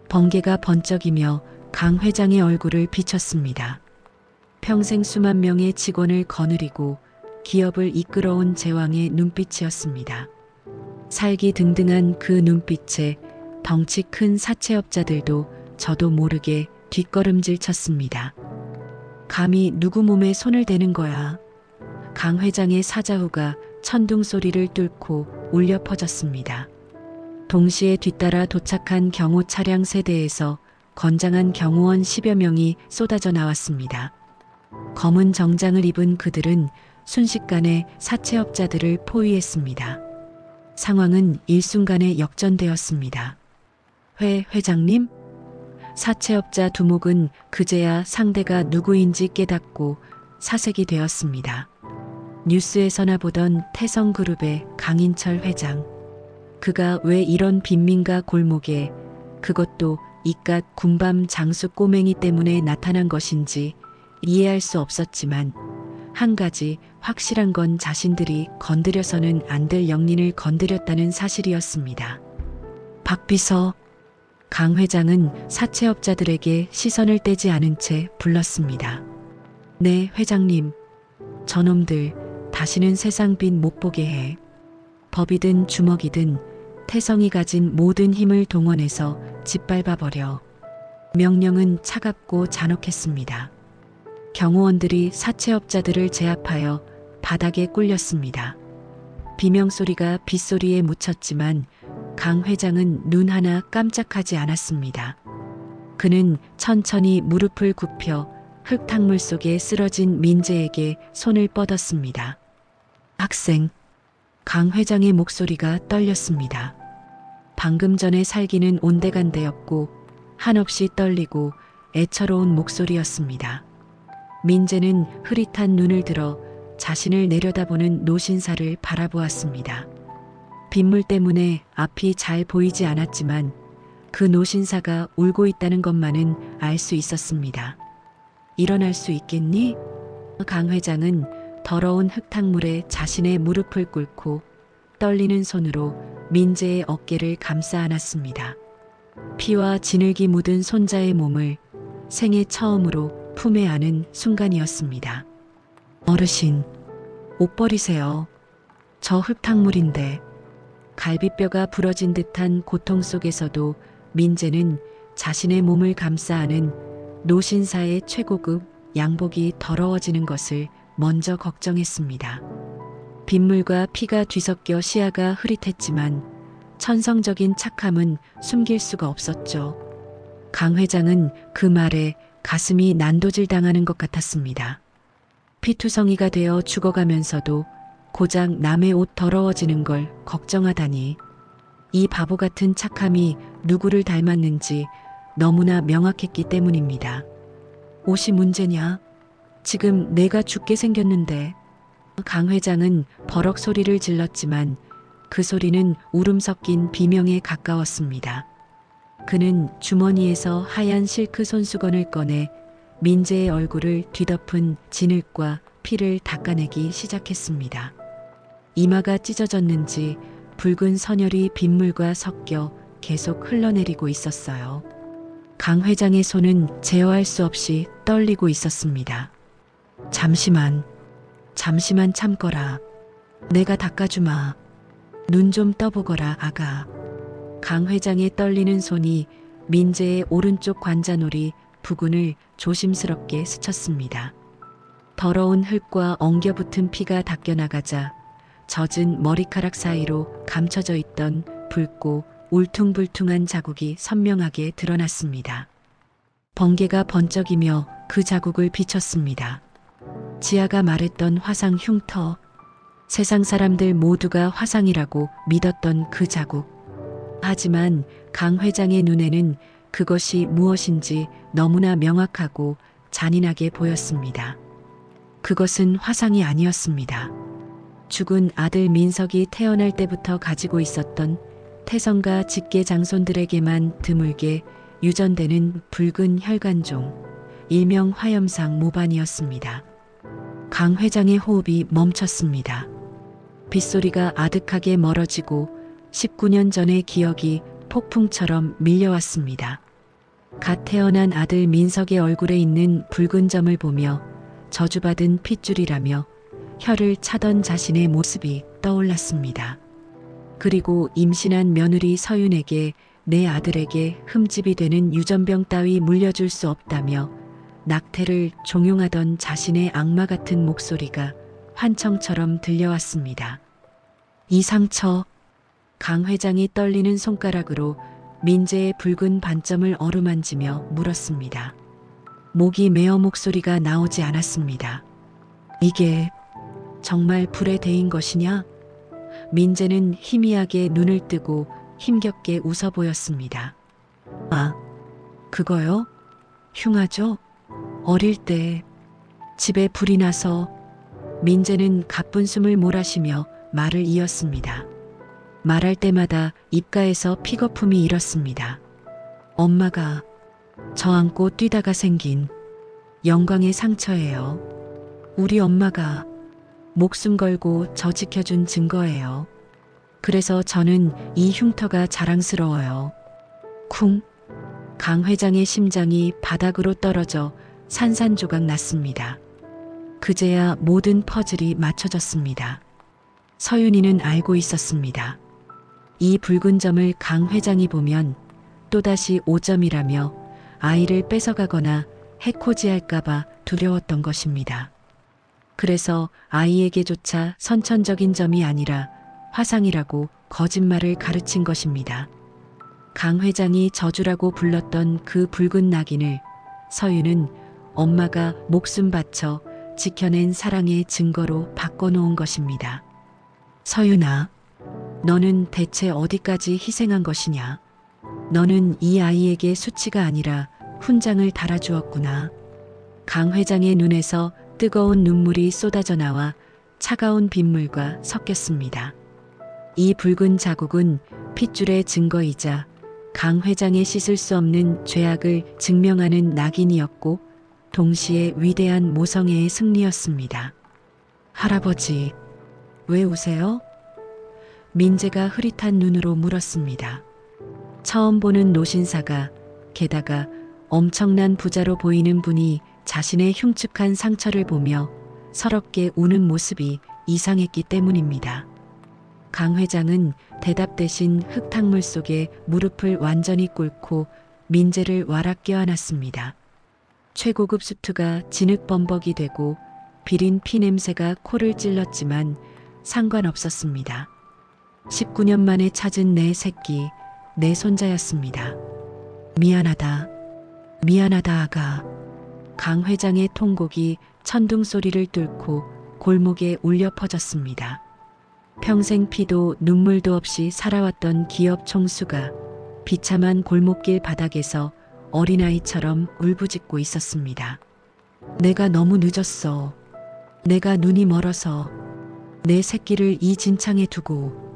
번개가 번쩍이며 강 회장의 얼굴을 비쳤습니다. 평생 수만 명의 직원을 거느리고 기업을 이끌어온 제왕의 눈빛이었습니다. 살기 등등한 그 눈빛에 덩치 큰 사채업자들도 저도 모르게 뒷걸음질 쳤습니다. 감히 누구 몸에 손을 대는 거야. 강 회장의 사자후가 천둥 소리를 뚫고 울려 퍼졌습니다. 동시에 뒤따라 도착한 경호 차량 세대에서 건장한 경호원 10여 명이 쏟아져 나왔습니다. 검은 정장을 입은 그들은 순식간에 사채업자들을 포위했습니다. 상황은 일순간에 역전되었습니다. 회장님? 사채업자 두목은 그제야 상대가 누구인지 깨닫고 사색이 되었습니다. 뉴스에서나 보던 태성그룹의 강인철 회장. 그가 왜 이런 빈민가 골목에, 그것도 이깟 군밤 장수 꼬맹이 때문에 나타난 것인지 이해할 수 없었지만, 한 가지 확실한 건 자신들이 건드려서는 안 될 영린을 건드렸다는 사실이었습니다. 박비서. 강 회장은 사채업자들에게 시선을 떼지 않은 채 불렀습니다. 네, 회장님. 저놈들 다시는 세상 빛 못 보게 해. 법이든 주먹이든 태성이 가진 모든 힘을 동원해서 짓밟아버려. 명령은 차갑고 잔혹했습니다. 경호원들이 사채업자들을 제압하여 바닥에 꿀렸습니다. 비명소리가 빗소리에 묻혔지만 강 회장은 눈 하나 깜짝하지 않았습니다. 그는 천천히 무릎을 굽혀 흙탕물 속에 쓰러진 민재에게 손을 뻗었습니다. 학생. 강 회장의 목소리가 떨렸습니다. 방금 전에 살기는 온데간데였고 한없이 떨리고 애처로운 목소리였습니다. 민재는 흐릿한 눈을 들어 자신을 내려다보는 노신사를 바라보았습니다. 빗물 때문에 앞이 잘 보이지 않았지만 그 노신사가 울고 있다는 것만은 알 수 있었습니다. 일어날 수 있겠니? 강 회장은 더러운 흙탕물에 자신의 무릎을 꿇고 떨리는 손으로 민재의 어깨를 감싸 안았습니다. 피와 진흙이 묻은 손자의 몸을 생애 처음으로 품에 안은 순간이었습니다. 어르신, 옷 버리세요. 저 흙탕물인데. 갈비뼈가 부러진 듯한 고통 속에서도 민재는 자신의 몸을 감싸 안은 노신사의 최고급 양복이 더러워지는 것을 먼저 걱정했습니다. 빗물과 피가 뒤섞여 시야가 흐릿했지만 천성적인 착함은 숨길 수가 없었죠. 강 회장은 그 말에 가슴이 난도질 당하는 것 같았습니다. 피투성이가 되어 죽어가면서도 고작 남의 옷 더러워지는 걸 걱정하다니. 이 바보 같은 착함이 누구를 닮았는지 너무나 명확했기 때문입니다. 옷이 문제냐? 지금 내가 죽게 생겼는데. 강 회장은 버럭 소리를 질렀지만 그 소리는 울음 섞인 비명에 가까웠습니다. 그는 주머니에서 하얀 실크 손수건을 꺼내 민재의 얼굴을 뒤덮은 진흙과 피를 닦아내기 시작했습니다. 이마가 찢어졌는지 붉은 선혈이 빗물과 섞여 계속 흘러내리고 있었어요. 강 회장의 손은 제어할 수 없이 떨리고 있었습니다. 잠시만 참거라. 내가 닦아주마. 눈 좀 떠보거라, 아가. 강 회장의 떨리는 손이 민재의 오른쪽 관자놀이 부근을 조심스럽게 스쳤습니다. 더러운 흙과 엉겨붙은 피가 닦여나가자 젖은 머리카락 사이로 감춰져 있던 붉고 울퉁불퉁한 자국이 선명하게 드러났습니다. 번개가 번쩍이며 그 자국을 비췄습니다. 지아가 말했던 화상 흉터, 세상 사람들 모두가 화상이라고 믿었던 그 자국. 하지만 강 회장의 눈에는 그것이 무엇인지 너무나 명확하고 잔인하게 보였습니다. 그것은 화상이 아니었습니다. 죽은 아들 민석이 태어날 때부터 가지고 있었던 태성과 직계 장손들에게만 드물게 유전되는 붉은 혈관종, 일명 화염상 모반이었습니다. 강 회장의 호흡이 멈췄습니다. 빗소리가 아득하게 멀어지고 19년 전의 기억이 폭풍처럼 밀려왔습니다. 갓 태어난 아들 민석의 얼굴에 있는 붉은 점을 보며 저주받은 핏줄이라며 혀를 차던 자신의 모습이 떠올랐습니다. 그리고 임신한 며느리 서윤에게 내 아들에게 흠집이 되는 유전병 따위 물려줄 수 없다며 낙태를 종용하던 자신의 악마 같은 목소리가 환청처럼 들려왔습니다. 이 상처. 강 회장이 떨리는 손가락으로 민재의 붉은 반점을 어루만지며 물었습니다. 목이 메어 목소리가 나오지 않았습니다. 이게 정말 불에 대인 것이냐? 민재는 희미하게 눈을 뜨고 힘겹게 웃어 보였습니다. 아, 그거요? 흉하죠? 어릴 때 집에 불이 나서. 민재는 가쁜 숨을 몰아쉬며 말을 이었습니다. 말할 때마다 입가에서 피거품이 일었습니다. 엄마가 저 안고 뛰다가 생긴 영광의 상처예요. 우리 엄마가 목숨 걸고 저 지켜준 증거예요. 그래서 저는 이 흉터가 자랑스러워요. 쿵! 강 회장의 심장이 바닥으로 떨어져 산산조각 났습니다. 그제야 모든 퍼즐이 맞춰졌습니다. 서윤이는 알고 있었습니다. 이 붉은 점을 강 회장이 보면 또다시 5점이라며 아이를 뺏어가거나 해코지할까봐 두려웠던 것입니다. 그래서 아이에게조차 선천적인 점이 아니라 화상이라고 거짓말을 가르친 것입니다. 강 회장이 저주라고 불렀던 그 붉은 낙인을 서윤은 엄마가 목숨 바쳐 지켜낸 사랑의 증거로 바꿔놓은 것입니다. 서윤아, 너는 대체 어디까지 희생한 것이냐? 너는 이 아이에게 수치가 아니라 훈장을 달아주었구나. 강 회장의 눈에서 뜨거운 눈물이 쏟아져 나와 차가운 빗물과 섞였습니다. 이 붉은 자국은 핏줄의 증거이자 강 회장의 씻을 수 없는 죄악을 증명하는 낙인이었고 동시에 위대한 모성애의 승리였습니다. 할아버지, 왜 우세요? 민재가 흐릿한 눈으로 물었습니다. 처음 보는 노신사가 게다가 엄청난 부자로 보이는 분이 자신의 흉측한 상처를 보며 서럽게 우는 모습이 이상했기 때문입니다. 강 회장은 대답 대신 흙탕물 속에 무릎을 완전히 꿇고 민재를 와락 껴안았습니다. 최고급 수트가 진흙범벅이 되고 비린 피 냄새가 코를 찔렀지만 상관없었습니다. 19년 만에 찾은 내 새끼, 내 손자였습니다. 미안하다. 미안하다 아가. 강 회장의 통곡이 천둥 소리를 뚫고 골목에 울려 퍼졌습니다. 평생 피도 눈물도 없이 살아왔던 기업 총수가 비참한 골목길 바닥에서 어린아이처럼 울부짖고 있었습니다. 내가 너무 늦었어. 내가 눈이 멀어서 내 새끼를 이 진창에 두고.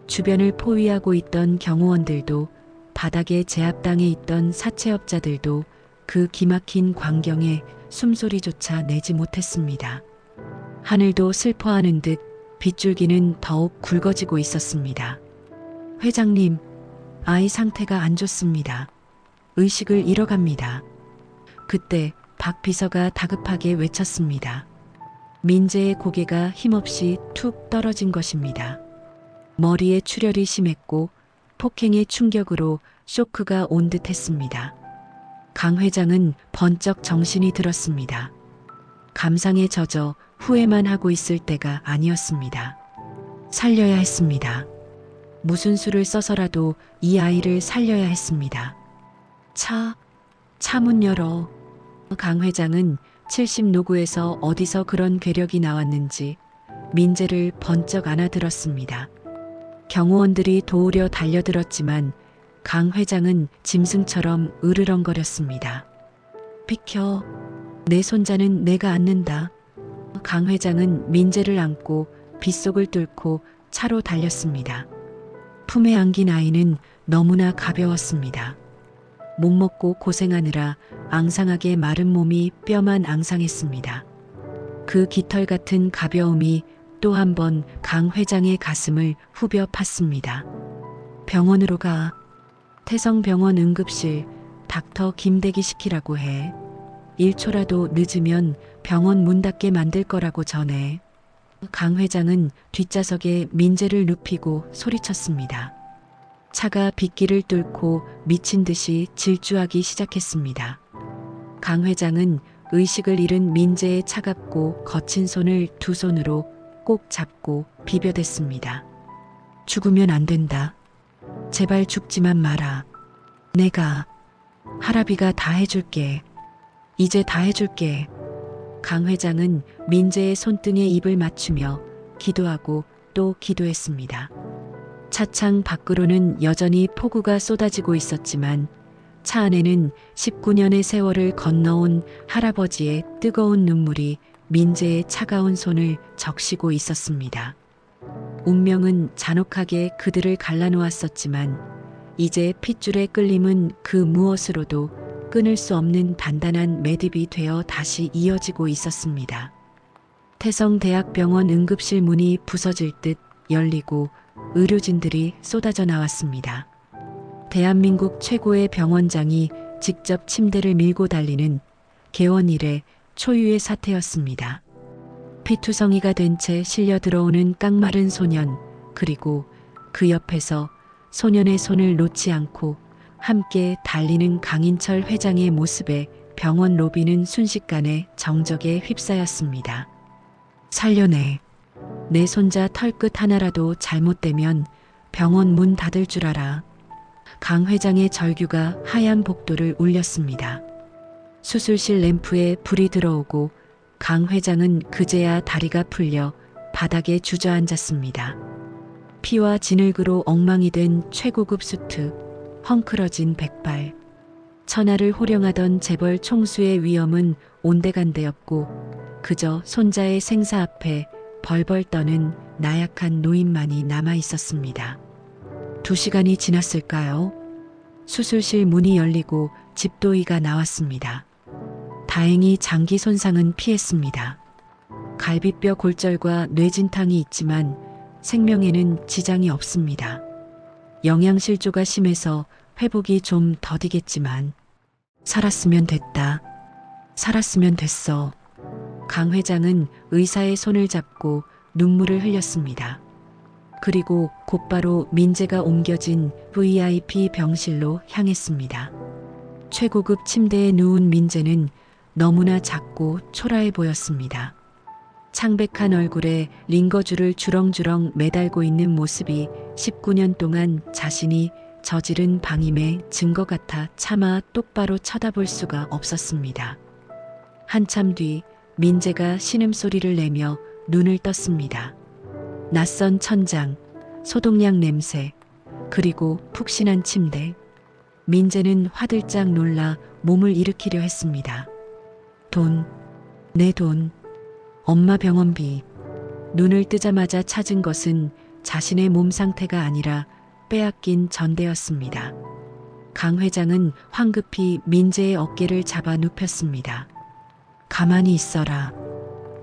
주변을 포위하고 있던 경호원들도 바닥에 제압당해 있던 사채업자들도 그 기막힌 광경에 숨소리조차 내지 못했습니다. 하늘도 슬퍼하는 듯 빗줄기는 더욱 굵어지고 있었습니다. 회장님, 아이 상태가 안 좋습니다. 의식을 잃어갑니다. 그때 박 비서가 다급하게 외쳤습니다. 민재의 고개가 힘없이 툭 떨어진 것입니다. 머리에 출혈이 심했고 폭행의 충격으로 쇼크가 온 듯했습니다. 강 회장은 번쩍 정신이 들었습니다. 감상에 젖어 후회만 하고 있을 때가 아니었습니다. 살려야 했습니다. 무슨 수를 써서라도 이 아이를 살려야 했습니다. 차 문 열어. 강 회장은 70 노구에서 어디서 그런 괴력이 나왔는지 민재를 번쩍 안아들었습니다. 경호원들이 도우려 달려들었지만 강 회장은 짐승처럼 으르렁거렸습니다. 비켜. 내 손자는 내가 안는다. 강 회장은 민재를 안고 빗속을 뚫고 차로 달렸습니다. 품에 안긴 아이는 너무나 가벼웠습니다. 못 먹고 고생하느라 앙상하게 마른 몸이 뼈만 앙상했습니다. 그 깃털 같은 가벼움이 또 한 번 강 회장의 가슴을 후벼 팠습니다. 병원으로 가. 태성병원 응급실 닥터 김대기 시키라고 해. 1초라도 늦으면 병원 문 닫게 만들 거라고 전해. 강 회장은 뒷좌석에 민재를 눕히고 소리쳤습니다. 차가 빗길을 뚫고 미친 듯이 질주하기 시작했습니다. 강 회장은 의식을 잃은 민재의 차갑고 거친 손을 두 손으로 꼭 잡고 비벼댔습니다. 죽으면 안 된다. 제발 죽지만 마라. 내가 할아비가 다 해줄게. 이제 다 해줄게. 강 회장은 민재의 손등에 입을 맞추며 기도하고 또 기도했습니다. 차창 밖으로는 여전히 폭우가 쏟아지고 있었지만 차 안에는 19년의 세월을 건너온 할아버지의 뜨거운 눈물이 민재의 차가운 손을 적시고 있었습니다. 운명은 잔혹하게 그들을 갈라놓았었지만 이제 핏줄의 끌림은 그 무엇으로도 끊을 수 없는 단단한 매듭이 되어 다시 이어지고 있었습니다. 태성대학병원 응급실 문이 부서질 듯 열리고 의료진들이 쏟아져 나왔습니다. 대한민국 최고의 병원장이 직접 침대를 밀고 달리는 개원 이래 초유의 사태였습니다. 피투성이가 된 채 실려 들어오는 깡마른 소년, 그리고 그 옆에서 소년의 손을 놓지 않고 함께 달리는 강인철 회장의 모습에 병원 로비는 순식간에 정적에 휩싸였습니다. 살려내. 내 손자 털끝 하나라도 잘못되면 병원 문 닫을 줄 알아. 강 회장의 절규가 하얀 복도를 울렸습니다. 수술실 램프에 불이 들어오고 강 회장은 그제야 다리가 풀려 바닥에 주저앉았습니다. 피와 진흙으로 엉망이 된 최고급 수트, 헝클어진 백발. 천하를 호령하던 재벌 총수의 위엄은 온데간데였고 그저 손자의 생사 앞에 벌벌 떠는 나약한 노인만이 남아 있었습니다. 2시간이 지났을까요? 수술실 문이 열리고 집도의가 나왔습니다. 다행히 장기 손상은 피했습니다. 갈비뼈 골절과 뇌진탕이 있지만 생명에는 지장이 없습니다. 영양실조가 심해서 회복이 좀 더디겠지만 살았으면 됐다. 살았으면 됐어. 강 회장은 의사의 손을 잡고 눈물을 흘렸습니다. 그리고 곧바로 민재가 옮겨진 VIP 병실로 향했습니다. 최고급 침대에 누운 민재는 너무나 작고 초라해 보였습니다. 창백한 얼굴에 링거줄을 주렁주렁 매달고 있는 모습이 19년 동안 자신이 저지른 방임의 증거 같아 차마 똑바로 쳐다볼 수가 없었습니다. 한참 뒤 민재가 신음소리를 내며 눈을 떴습니다. 낯선 천장, 소독약 냄새, 그리고 푹신한 침대. 민재는 화들짝 놀라 몸을 일으키려 했습니다. 돈, 내 돈, 엄마 병원비. 눈을 뜨자마자 찾은 것은 자신의 몸 상태가 아니라 빼앗긴 전대였습니다. 강 회장은 황급히 민재의 어깨를 잡아 눕혔습니다. 가만히 있어라.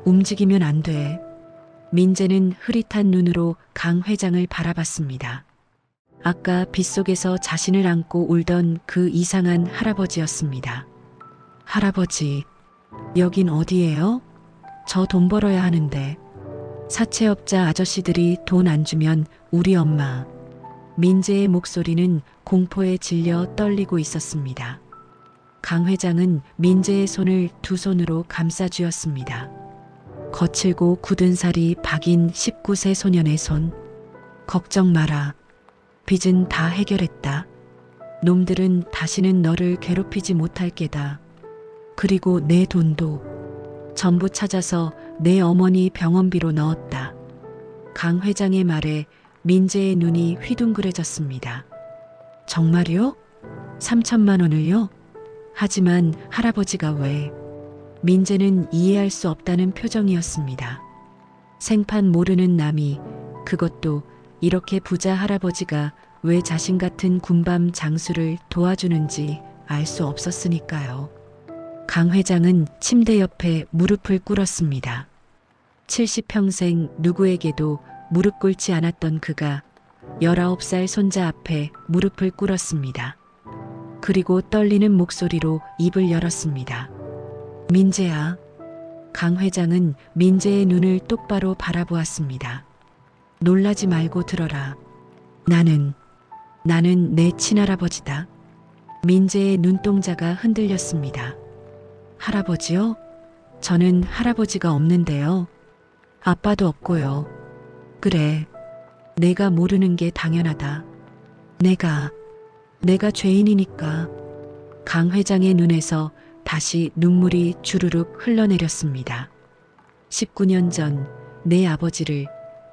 움직이면 안 돼. 민재는 흐릿한 눈으로 강 회장을 바라봤습니다. 아까 빗속에서 자신을 안고 울던 그 이상한 할아버지였습니다. 할아버지, 여긴 어디예요? 저 돈 벌어야 하는데. 사채업자 아저씨들이 돈 안 주면 우리 엄마. 민재의 목소리는 공포에 질려 떨리고 있었습니다. 강 회장은 민재의 손을 두 손으로 감싸 쥐었습니다. 거칠고 굳은 살이 박인 19세 소년의 손. 걱정 마라. 빚은 다 해결했다. 놈들은 다시는 너를 괴롭히지 못할 게다. 그리고 내 돈도 전부 찾아서 내 어머니 병원비로 넣었다. 강 회장의 말에 민재의 눈이 휘둥그레졌습니다. 정말요? 3천만 원을요? 하지만 할아버지가 왜? 민재는 이해할 수 없다는 표정이었습니다. 생판 모르는 남이, 그것도 이렇게 부자 할아버지가 왜 자신 같은 군밤 장수를 도와주는지 알 수 없었으니까요. 강 회장은 침대 옆에 무릎을 꿇었습니다. 70평생 누구에게도 무릎 꿇지 않았던 그가 19살 손자 앞에 무릎을 꿇었습니다. 그리고 떨리는 목소리로 입을 열었습니다. 민재야. 강 회장은 민재의 눈을 똑바로 바라보았습니다. 놀라지 말고 들어라. 나는 내 친할아버지다. 민재의 눈동자가 흔들렸습니다. 할아버지요? 저는 할아버지가 없는데요. 아빠도 없고요. 그래, 내가 모르는 게 당연하다. 내가 내가 죄인이니까. 강 회장의 눈에서 다시 눈물이 주르륵 흘러내렸습니다. 19년 전 내 아버지를,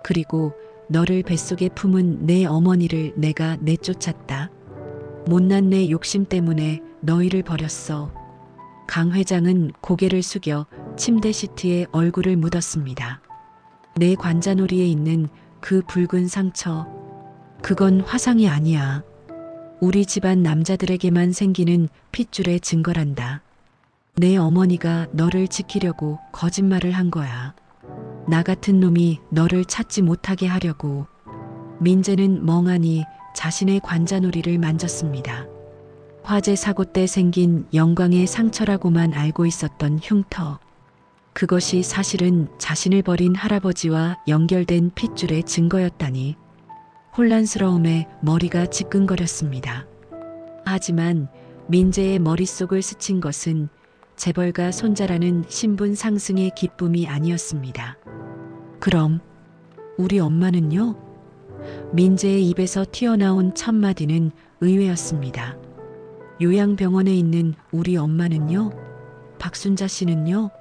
그리고 너를 뱃속에 품은 내 어머니를 내가 내쫓았다. 못난 내 욕심 때문에 너희를 버렸어. 강 회장은 고개를 숙여 침대 시트에 얼굴을 묻었습니다. 내 관자놀이에 있는 그 붉은 상처, 그건 화상이 아니야. 우리 집안 남자들에게만 생기는 핏줄의 증거란다. 내 어머니가 너를 지키려고 거짓말을 한 거야. 나 같은 놈이 너를 찾지 못하게 하려고. 민재는 멍하니 자신의 관자놀이를 만졌습니다. 화재 사고 때 생긴 영광의 상처라고만 알고 있었던 흉터. 그것이 사실은 자신을 버린 할아버지와 연결된 핏줄의 증거였다니. 혼란스러움에 머리가 지끈거렸습니다. 하지만 민재의 머릿속을 스친 것은 재벌가 손자라는 신분 상승의 기쁨이 아니었습니다. 그럼 우리 엄마는요? 민재의 입에서 튀어나온 첫 마디는 의외였습니다. 요양병원에 있는 우리 엄마는요? 박순자 씨는요?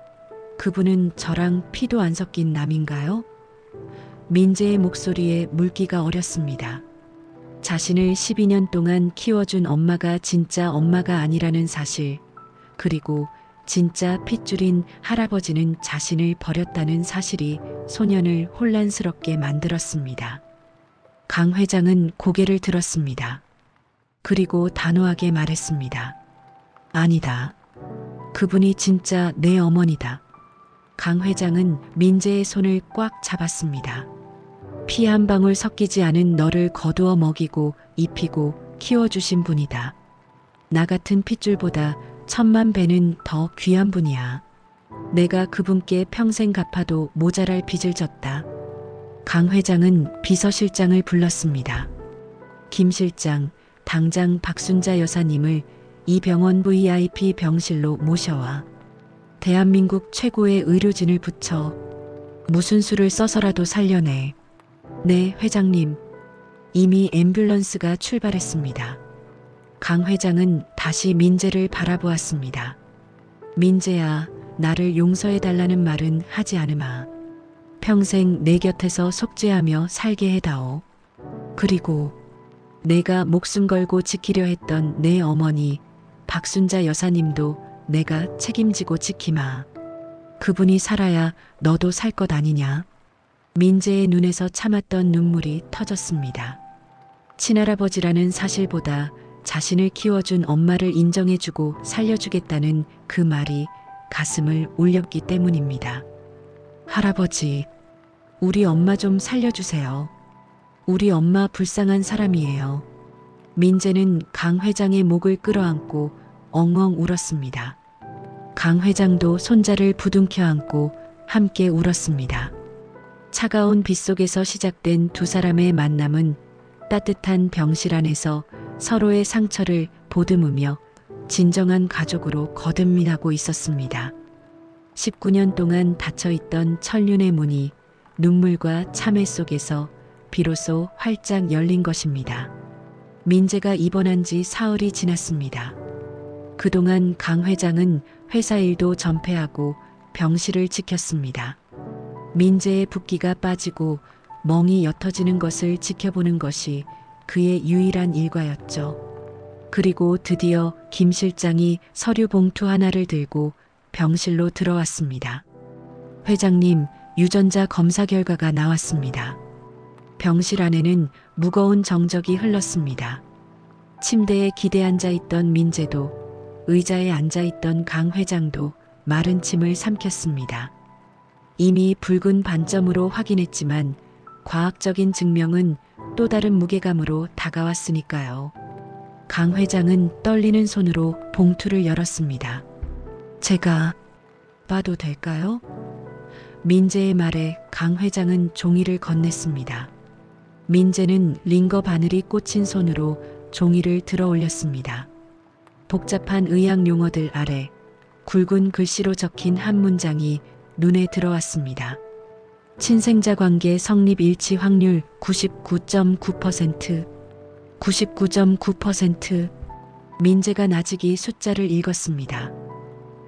그분은 저랑 피도 안 섞인 남인가요? 민재의 목소리에 물기가 어렸습니다. 자신을 12년 동안 키워준 엄마가 진짜 엄마가 아니라는 사실, 그리고 진짜 핏줄인 할아버지는 자신을 버렸다는 사실이 소년을 혼란스럽게 만들었습니다. 강 회장은 고개를 들었습니다. 그리고 단호하게 말했습니다. 아니다. 그분이 진짜 내 어머니다. 강 회장은 민재의 손을 꽉 잡았습니다. 피 한 방울 섞이지 않은 너를 거두어 먹이고 입히고 키워주신 분이다. 나 같은 핏줄보다 1000만 배는 더 귀한 분이야. 내가 그분께 평생 갚아도 모자랄 빚을 졌다. 강 회장은 비서실장을 불렀습니다. 김 실장, 당장 박순자 여사님을 이 병원 VIP 병실로 모셔와. 대한민국 최고의 의료진을 붙여 무슨 수를 써서라도 살려내. 네, 회장님. 이미 앰뷸런스가 출발했습니다. 강 회장은 다시 민재를 바라보았습니다. 민재야, 나를 용서해달라는 말은 하지 않으마. 평생 내 곁에서 속죄하며 살게 해다오. 그리고 내가 목숨 걸고 지키려 했던 내 어머니 박순자 여사님도 내가 책임지고 지키마. 그분이 살아야 너도 살 것 아니냐. 민재의 눈에서 참았던 눈물이 터졌습니다. 친할아버지라는 사실보다 자신을 키워준 엄마를 인정해주고 살려주겠다는 그 말이 가슴을 울렸기 때문입니다. 할아버지, 우리 엄마 좀 살려주세요. 우리 엄마 불쌍한 사람이에요. 민재는 강 회장의 목을 끌어안고 엉엉 울었습니다. 강 회장도 손자를 부둥켜 안고 함께 울었습니다. 차가운 빗속에서 시작된 두 사람의 만남은 따뜻한 병실 안에서 서로의 상처를 보듬으며 진정한 가족으로 거듭나고 있었습니다. 19년 동안 닫혀있던 천륜의 문이 눈물과 참회 속에서 비로소 활짝 열린 것입니다. 민재가 입원한 지 사흘이 지났습니다. 그동안 강 회장은 회사 일도 전폐하고 병실을 지켰습니다. 민재의 붓기가 빠지고 멍이 옅어지는 것을 지켜보는 것이 그의 유일한 일과였죠. 그리고 드디어 김 실장이 서류 봉투 하나를 들고 병실로 들어왔습니다. 회장님, 유전자 검사 결과가 나왔습니다. 병실 안에는 무거운 정적이 흘렀습니다. 침대에 기대 앉아있던 민재도, 의자에 앉아있던 강 회장도 마른 침을 삼켰습니다. 이미 붉은 반점으로 확인했지만 과학적인 증명은 또 다른 무게감으로 다가왔으니까요. 강 회장은 떨리는 손으로 봉투를 열었습니다. 제가 봐도 될까요? 민재의 말에 강 회장은 종이를 건넸습니다. 민재는 링거 바늘이 꽂힌 손으로 종이를 들어 올렸습니다. 복잡한 의학 용어들 아래 굵은 글씨로 적힌 한 문장이 눈에 들어왔습니다. 친생자 관계 성립 일치 확률 99.9%. 99.9%. 민재가 나직이 숫자를 읽었습니다.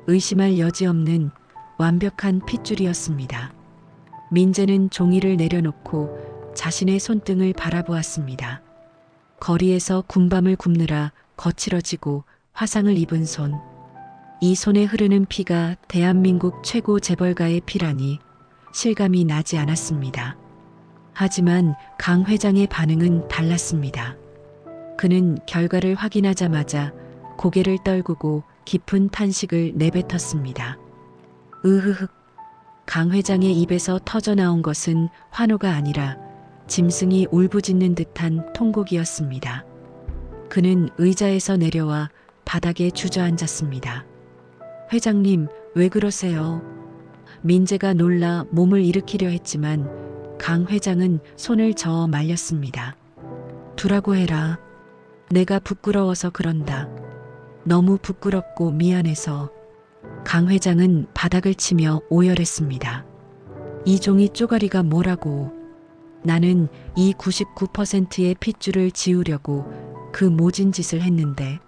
의심할 여지 없는 완벽한 핏줄이었습니다. 민재는 종이를 내려놓고 자신의 손등을 바라보았습니다. 거리에서 군밤을 굽느라 거칠어지고 화상을 입은 손. 이 손에 흐르는 피가 대한민국 최고 재벌가의 피라니 실감이 나지 않았습니다. 하지만 강 회장의 반응은 달랐습니다. 그는 결과를 확인하자마자 고개를 떨구고 깊은 탄식을 내뱉었습니다. 으흐흑. 강 회장의 입에서 터져나온 것은 환호가 아니라 짐승이 울부짖는 듯한 통곡이었습니다. 그는 의자에서 내려와 바닥에 주저앉았습니다. 회장님, 왜 그러세요? 민재가 놀라 몸을 일으키려 했지만 강 회장은 손을 저어 말렸습니다. 두라고 해라. 내가 부끄러워서 그런다. 너무 부끄럽고 미안해서. 강 회장은 바닥을 치며 오열했습니다. 이 종이 쪼가리가 뭐라고. 나는 이 99%의 핏줄을 지우려고 그 모진 짓을 했는데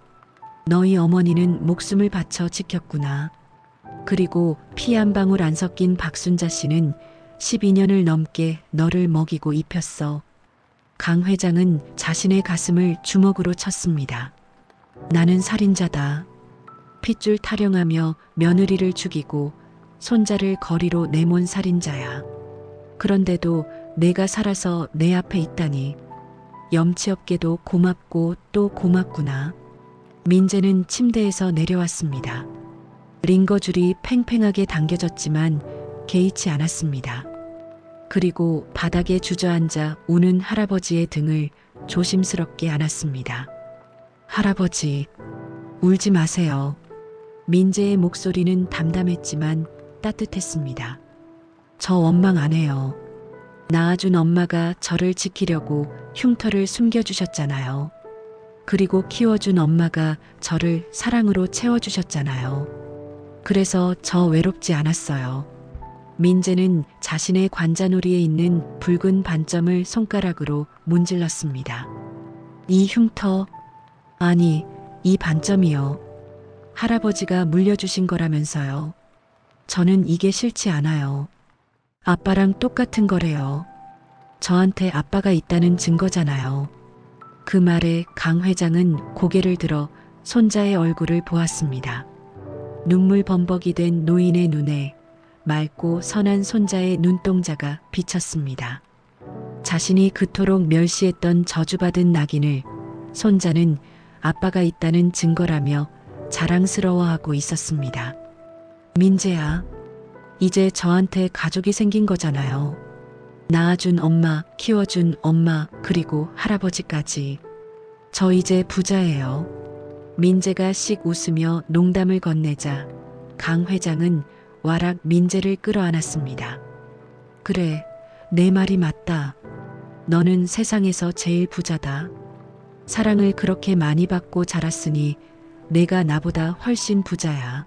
너희 어머니는 목숨을 바쳐 지켰구나. 그리고 피 한 방울 안 섞인 박순자 씨는 12년을 넘게 너를 먹이고 입혔어. 강 회장은 자신의 가슴을 주먹으로 쳤습니다. 나는 살인자다. 핏줄 타령하며 며느리를 죽이고 손자를 거리로 내몬 살인자야. 그런데도 내가 살아서 내 앞에 있다니. 염치 없게도 고맙고 또 고맙구나. 민재는 침대에서 내려왔습니다. 링거줄이 팽팽하게 당겨졌지만 개의치 않았습니다. 그리고 바닥에 주저앉아 우는 할아버지의 등을 조심스럽게 안았습니다. 할아버지, 울지 마세요. 민재의 목소리는 담담했지만 따뜻했습니다. 저 원망 안 해요. 낳아준 엄마가 저를 지키려고 흉터를 숨겨주셨잖아요. 그리고 키워준 엄마가 저를 사랑으로 채워주셨잖아요. 그래서 저 외롭지 않았어요. 민재는 자신의 관자놀이에 있는 붉은 반점을 손가락으로 문질렀습니다. 이 흉터, 아니, 이 반점이요. 할아버지가 물려주신 거라면서요. 저는 이게 싫지 않아요. 아빠랑 똑같은 거래요. 저한테 아빠가 있다는 증거잖아요. 그 말에 강 회장은 고개를 들어 손자의 얼굴을 보았습니다. 눈물 범벅이 된 노인의 눈에 맑고 선한 손자의 눈동자가 비쳤습니다. 자신이 그토록 멸시했던 저주받은 낙인을 손자는 아빠가 있다는 증거라며 자랑스러워하고 있었습니다. 민재야, 이제 저한테 가족이 생긴 거잖아요. 낳아준 엄마, 키워준 엄마, 그리고 할아버지까지. 저 이제 부자예요. 민재가 씩 웃으며 농담을 건네자 강 회장은 와락 민재를 끌어안았습니다. 그래, 내 말이 맞다. 너는 세상에서 제일 부자다. 사랑을 그렇게 많이 받고 자랐으니 내가 나보다 훨씬 부자야.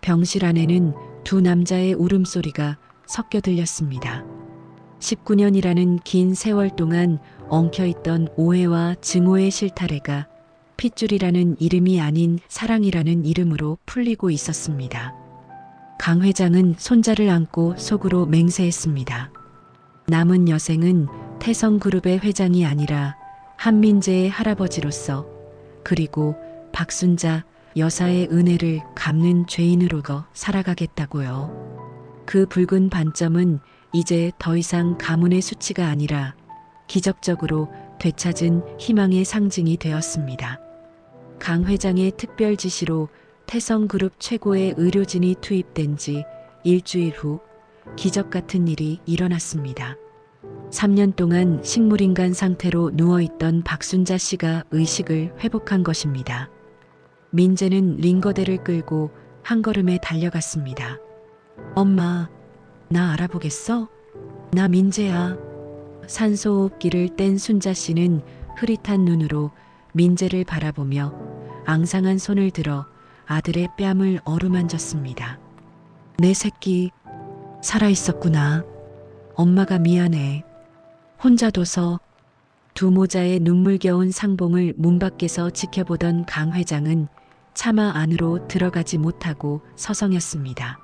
병실 안에는 두 남자의 울음소리가 섞여 들렸습니다. 19년이라는 긴 세월 동안 엉켜있던 오해와 증오의 실타래가 핏줄이라는 이름이 아닌 사랑이라는 이름으로 풀리고 있었습니다. 강 회장은 손자를 안고 속으로 맹세했습니다. 남은 여생은 태성그룹의 회장이 아니라 한민재의 할아버지로서, 그리고 박순자 여사의 은혜를 갚는 죄인으로 살아가겠다고요. 그 붉은 반점은 이제 더 이상 가문의 수치가 아니라 기적적으로 되찾은 희망의 상징이 되었습니다. 강 회장의 특별 지시로 태성그룹 최고의 의료진이 투입된 지 일주일 후 기적 같은 일이 일어났습니다. 3년 동안 식물인간 상태로 누워있던 박순자 씨가 의식을 회복한 것입니다. 민재는 링거대를 끌고 한 걸음에 달려갔습니다. 엄마, 나 알아보겠어? 나 민재야. 산소호흡기를 뗀 순자 씨는 흐릿한 눈으로 민재를 바라보며 앙상한 손을 들어 아들의 뺨을 어루만졌습니다. 내 새끼, 살아있었구나. 엄마가 미안해. 혼자 둬서. 두 모자의 눈물겨운 상봉을 문 밖에서 지켜보던 강 회장은 차마 안으로 들어가지 못하고 서성였습니다.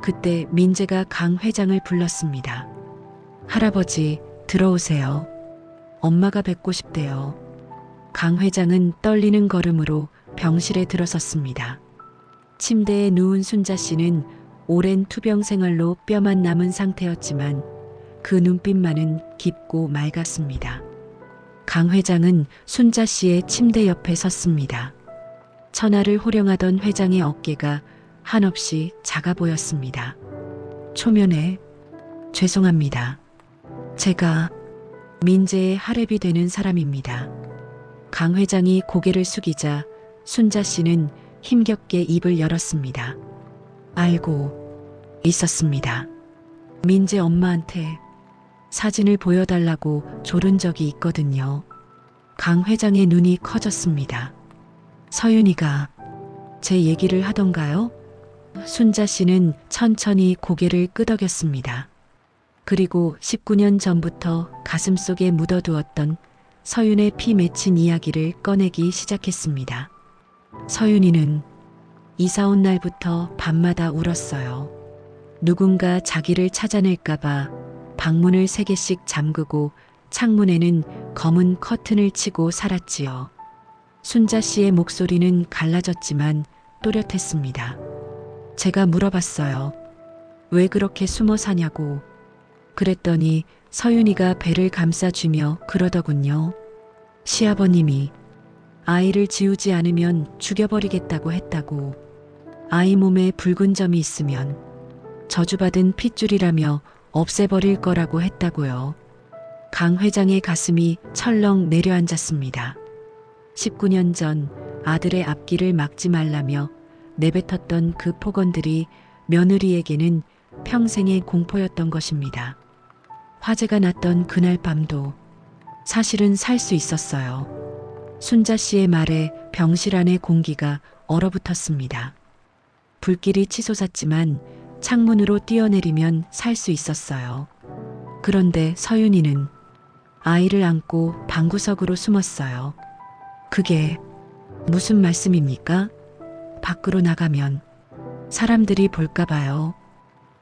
그때 민재가 강 회장을 불렀습니다. 할아버지, 들어오세요. 엄마가 뵙고 싶대요. 강 회장은 떨리는 걸음으로 병실에 들어섰습니다. 침대에 누운 순자 씨는 오랜 투병 생활로 뼈만 남은 상태였지만 그 눈빛만은 깊고 맑았습니다. 강 회장은 순자 씨의 침대 옆에 섰습니다. 천하를 호령하던 회장의 어깨가 한없이 작아 보였습니다. 초면에 죄송합니다. 제가 민재의 할애비 되는 사람입니다. 강 회장이 고개를 숙이자 순자 씨는 힘겹게 입을 열었습니다. 알고 있었습니다. 민재 엄마한테 사진을 보여달라고 조른 적이 있거든요. 강 회장의 눈이 커졌습니다. 서윤이가 제 얘기를 하던가요? 순자 씨는 천천히 고개를 끄덕였습니다. 그리고 19년 전부터 가슴속에 묻어두었던 서윤의 피 맺힌 이야기를 꺼내기 시작했습니다. 서윤이는 이사 온 날부터 밤마다 울었어요. 누군가 자기를 찾아낼까봐 방문을 3개씩 잠그고 창문에는 검은 커튼을 치고 살았지요. 순자 씨의 목소리는 갈라졌지만 또렷했습니다. 제가 물어봤어요. 왜 그렇게 숨어 사냐고. 그랬더니 서윤이가 배를 감싸주며 그러더군요. 시아버님이 아이를 지우지 않으면 죽여버리겠다고 했다고. 아이 몸에 붉은 점이 있으면 저주받은 핏줄이라며 없애버릴 거라고 했다고요. 강 회장의 가슴이 철렁 내려앉았습니다. 19년 전 아들의 앞길을 막지 말라며 내뱉었던 그 폭언들이 며느리에게는 평생의 공포였던 것입니다. 화재가 났던 그날 밤도 사실은 살 수 있었어요. 순자 씨의 말에 병실 안의 공기가 얼어붙었습니다. 불길이 치솟았지만 창문으로 뛰어내리면 살 수 있었어요. 그런데 서윤이는 아이를 안고 방구석으로 숨었어요. 그게 무슨 말씀입니까? 밖으로 나가면 사람들이 볼까 봐요.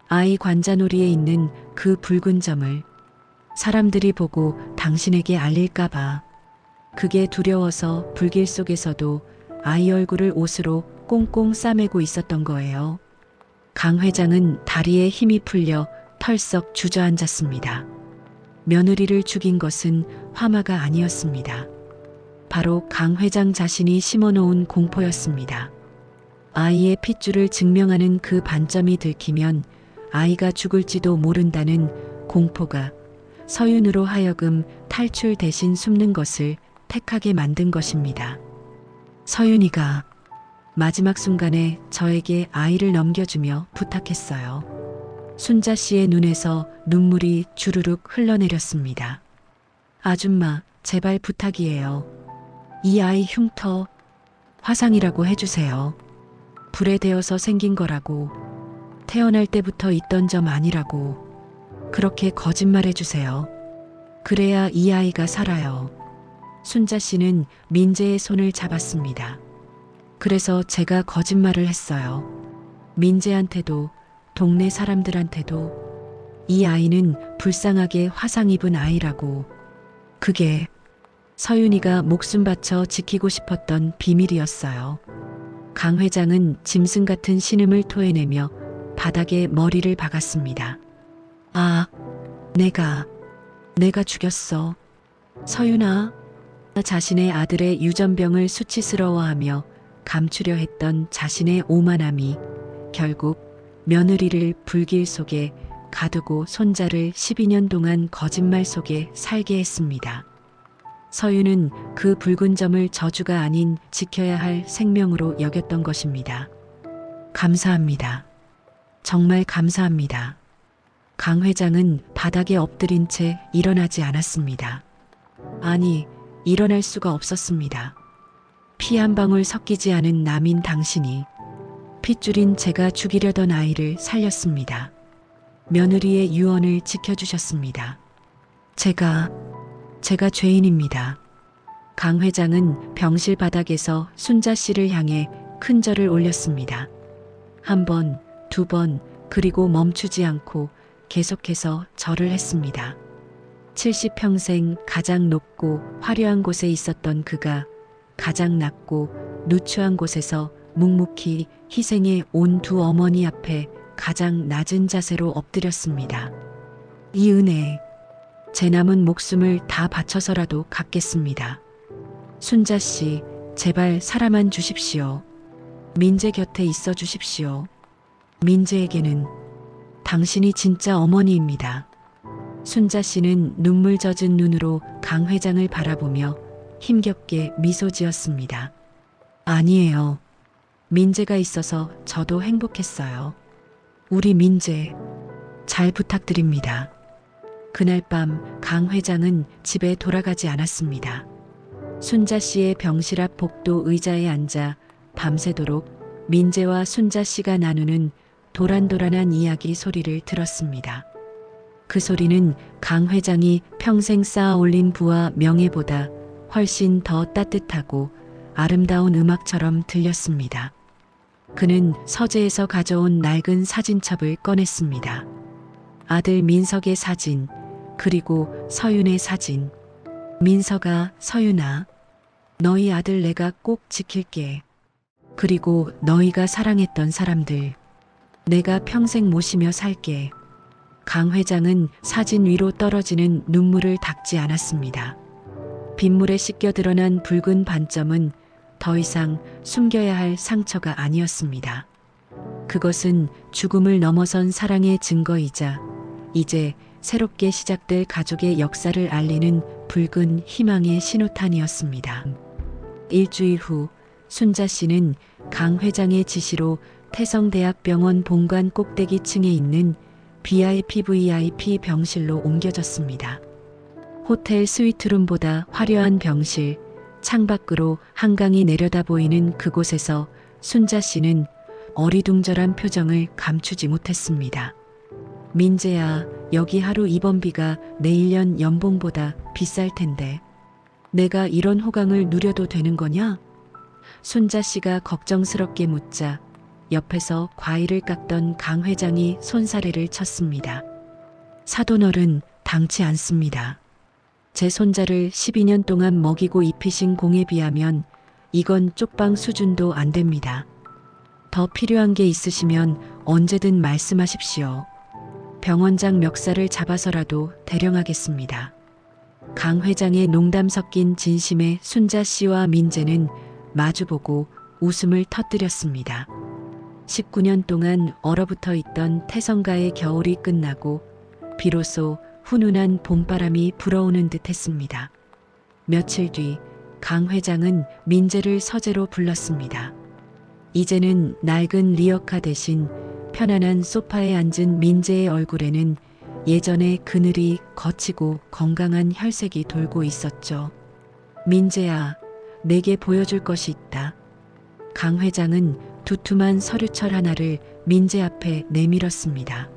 아이 관자놀이에 있는 그 붉은 점을 사람들이 보고 당신에게 알릴까 봐. 그게 두려워서 불길 속에서도 아이 얼굴을 옷으로 꽁꽁 싸매고 있었던 거예요. 강 회장은 다리에 힘이 풀려 털썩 주저앉았습니다. 며느리를 죽인 것은 화마가 아니었습니다. 바로 강 회장 자신이 심어놓은 공포였습니다. 아이의 핏줄을 증명하는 그 반점이 들키면 아이가 죽을지도 모른다는 공포가 서윤으로 하여금 탈출 대신 숨는 것을 택하게 만든 것입니다. 서윤이가 마지막 순간에 저에게 아이를 넘겨주며 부탁했어요. 순자 씨의 눈에서 눈물이 주르륵 흘러내렸습니다. 아줌마, 제발 부탁이에요. 이 아이 흉터 화상이라고 해주세요. 불에 데어서 생긴 거라고. 태어날 때부터 있던 점 아니라고. 그렇게 거짓말해 주세요. 그래야 이 아이가 살아요. 순자 씨는 민재의 손을 잡았습니다. 그래서 제가 거짓말을 했어요. 민재한테도 동네 사람들한테도 이 아이는 불쌍하게 화상 입은 아이라고. 그게 서윤이가 목숨 바쳐 지키고 싶었던 비밀이었어요. 강 회장은 짐승 같은 신음을 토해내며 바닥에 머리를 박았습니다. 아, 내가 죽였어. 서윤아. 자신의 아들의 유전병을 수치스러워하며 감추려 했던 자신의 오만함이 결국 며느리를 불길 속에 가두고 손자를 12년 동안 거짓말 속에 살게 했습니다. 서윤은 그 붉은 점을 저주가 아닌 지켜야 할 생명으로 여겼던 것입니다. 감사합니다. 정말 감사합니다. 강 회장은 바닥에 엎드린 채 일어나지 않았습니다. 아니, 일어날 수가 없었습니다. 피 한 방울 섞이지 않은 남인 당신이 핏줄인 제가 죽이려던 아이를 살렸습니다. 며느리의 유언을 지켜주셨습니다. 제가 제가 죄인입니다. 강 회장은 병실 바닥에서 순자 씨를 향해 큰 절을 올렸습니다. 한 번, 두 번, 그리고 멈추지 않고 계속해서 절을 했습니다. 70평생 가장 높고 화려한 곳에 있었던 그가 가장 낮고 누추한 곳에서 묵묵히 희생해 온 두 어머니 앞에 가장 낮은 자세로 엎드렸습니다. 이 은혜에 제 남은 목숨을 다 바쳐서라도 갚겠습니다. 순자 씨, 제발 살아만 주십시오. 민재 곁에 있어 주십시오. 민재에게는 당신이 진짜 어머니입니다. 순자 씨는 눈물 젖은 눈으로 강 회장을 바라보며 힘겹게 미소 지었습니다. 아니에요. 민재가 있어서 저도 행복했어요. 우리 민재, 잘 부탁드립니다. 그날 밤 강 회장은 집에 돌아가지 않았습니다. 순자 씨의 병실 앞 복도 의자에 앉아 밤새도록 민재와 순자 씨가 나누는 도란도란한 이야기 소리를 들었습니다. 그 소리는 강 회장이 평생 쌓아 올린 부와 명예보다 훨씬 더 따뜻하고 아름다운 음악처럼 들렸습니다. 그는 서재에서 가져온 낡은 사진첩을 꺼냈습니다. 아들 민석의 사진, 그리고 서윤의 사진. 민석아, 서윤아, 너희 아들 내가 꼭 지킬게. 그리고 너희가 사랑했던 사람들, 내가 평생 모시며 살게. 강 회장은 사진 위로 떨어지는 눈물을 닦지 않았습니다. 빗물에 씻겨 드러난 붉은 반점은 더 이상 숨겨야 할 상처가 아니었습니다. 그것은 죽음을 넘어선 사랑의 증거이자 이제 새롭게 시작될 가족의 역사를 알리는 붉은 희망의 신호탄이었습니다. 일주일 후 순자 씨는 강 회장의 지시로 태성대학병원 본관 꼭대기층에 있는 VIP 병실로 옮겨졌습니다. 호텔 스위트룸보다 화려한 병실, 창밖으로 한강이 내려다 보이는 그곳에서 순자 씨는 어리둥절한 표정을 감추지 못했습니다. 민재야, 여기 하루 입원비가 내 1년 연봉보다 비쌀 텐데 내가 이런 호강을 누려도 되는 거냐? 순자 씨가 걱정스럽게 묻자 옆에서 과일을 깎던 강 회장이 손사래를 쳤습니다. 사돈어른, 당치 않습니다. 제 손자를 12년 동안 먹이고 입히신 공에 비하면 이건 쪽방 수준도 안 됩니다. 더 필요한 게 있으시면 언제든 말씀하십시오. 병원장 멱살을 잡아서라도 대령하겠습니다. 강 회장의 농담 섞인 진심에 순자 씨와 민재는 마주보고 웃음을 터뜨렸습니다. 19년 동안 얼어붙어 있던 태성가의 겨울이 끝나고 비로소 훈훈한 봄바람이 불어오는 듯 했습니다. 며칠 뒤 강 회장은 민재를 서재로 불렀습니다. 이제는 낡은 리어카 대신 편안한 소파에 앉은 민재의 얼굴에는 예전의 그늘이 거치고 건강한 혈색이 돌고 있었죠. 민재야, 내게 보여줄 것이 있다. 강 회장은 두툼한 서류철 하나를 민재 앞에 내밀었습니다.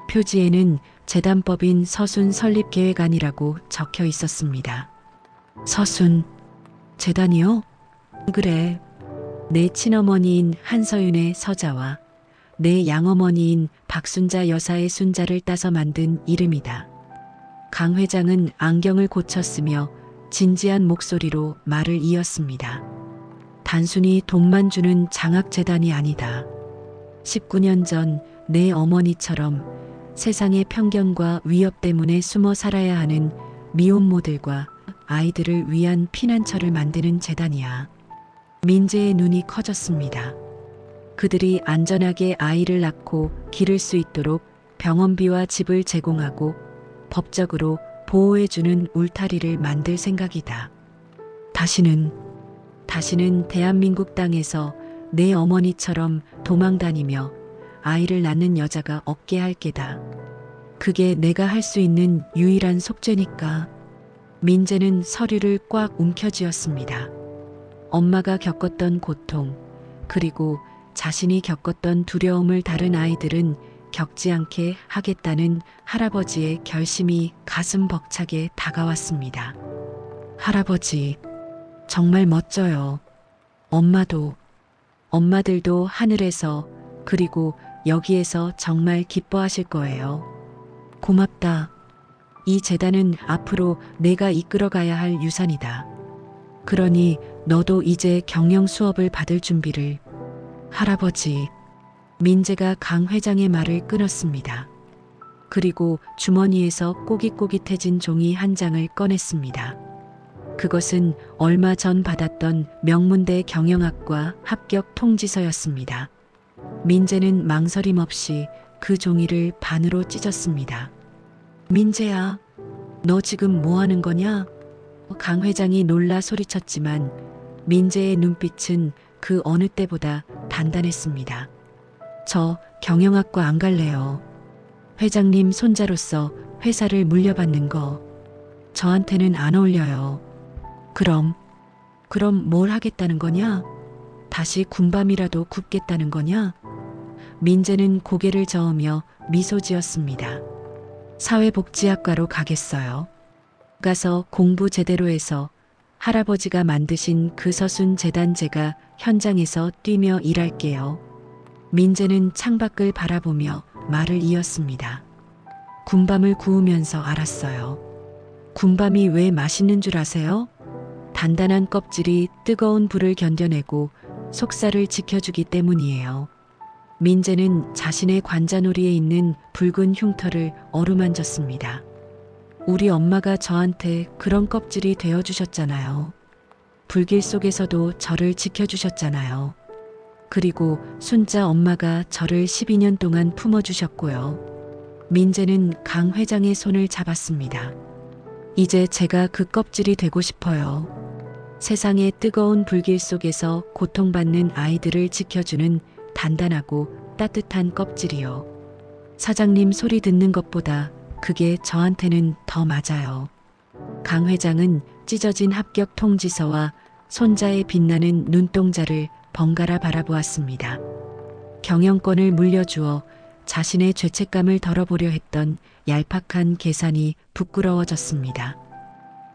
표지에는 재단법인 서순 설립계획안이라고 적혀 있었습니다. 서순, 재단이요? 그래. 내 친어머니인 한서윤의 서자와 내 양어머니인 박순자 여사의 순자를 따서 만든 이름이다. 강 회장은 안경을 고쳤으며 진지한 목소리로 말을 이었습니다. 단순히 돈만 주는 장학재단이 아니다. 19년 전 내 어머니처럼 세상의 편견과 위협 때문에 숨어 살아야 하는 미혼모들과 아이들을 위한 피난처를 만드는 재단이야. 민재의 눈이 커졌습니다. 그들이 안전하게 아이를 낳고 기를 수 있도록 병원비와 집을 제공하고 법적으로 보호해주는 울타리를 만들 생각이다. 다시는 대한민국 땅에서 내 어머니처럼 도망다니며 아이를 낳는 여자가 없게 할 게다. 그게 내가 할 수 있는 유일한 속죄니까. 민재는 서류를 꽉 움켜쥐었습니다. 엄마가 겪었던 고통, 그리고 자신이 겪었던 두려움을 다른 아이들은 겪지 않게 하겠다는 할아버지의 결심이 가슴 벅차게 다가왔습니다. 할아버지, 정말 멋져요. 엄마들도 하늘에서 그리고 여기에서 정말 기뻐하실 거예요. 고맙다. 이 재단은 앞으로 내가 이끌어가야 할 유산이다. 그러니 너도 이제 경영 수업을 받을 준비를. 할아버지, 민재가 강 회장의 말을 끊었습니다. 그리고 주머니에서 꼬깃꼬깃해진 종이 한 장을 꺼냈습니다. 그것은 얼마 전 받았던 명문대 경영학과 합격 통지서였습니다. 민재는 망설임 없이 그 종이를 반으로 찢었습니다. 민재야, 너 지금 뭐 하는 거냐? 강 회장이 놀라 소리쳤지만 민재의 눈빛은 그 어느 때보다 단단했습니다. 저 경영학과 안 갈래요. 회장님 손자로서 회사를 물려받는 거 저한테는 안 어울려요. 그럼 뭘 하겠다는 거냐? 다시 군밤이라도 굽겠다는 거냐? 민재는 고개를 저으며 미소 지었습니다. 사회복지학과로 가겠어요. 가서 공부 제대로 해서 할아버지가 만드신 그 서순 재단제가 현장에서 뛰며 일할게요. 민재는 창밖을 바라보며 말을 이었습니다. 군밤을 구우면서 알았어요. 군밤이 왜 맛있는 줄 아세요? 단단한 껍질이 뜨거운 불을 견뎌내고 속살을 지켜주기 때문이에요. 민재는 자신의 관자놀이에 있는 붉은 흉터를 어루만졌습니다. 우리 엄마가 저한테 그런 껍질이 되어주셨잖아요. 불길 속에서도 저를 지켜주셨잖아요. 그리고 순자 엄마가 저를 12년 동안 품어주셨고요. 민재는 강 회장의 손을 잡았습니다. 이제 제가 그 껍질이 되고 싶어요. 세상의 뜨거운 불길 속에서 고통받는 아이들을 지켜주는 단단하고 따뜻한 껍질이요. 사장님 소리 듣는 것보다 그게 저한테는 더 맞아요. 강 회장은 찢어진 합격 통지서와 손자의 빛나는 눈동자를 번갈아 바라보았습니다. 경영권을 물려주어 자신의 죄책감을 덜어보려 했던 얄팍한 계산이 부끄러워졌습니다.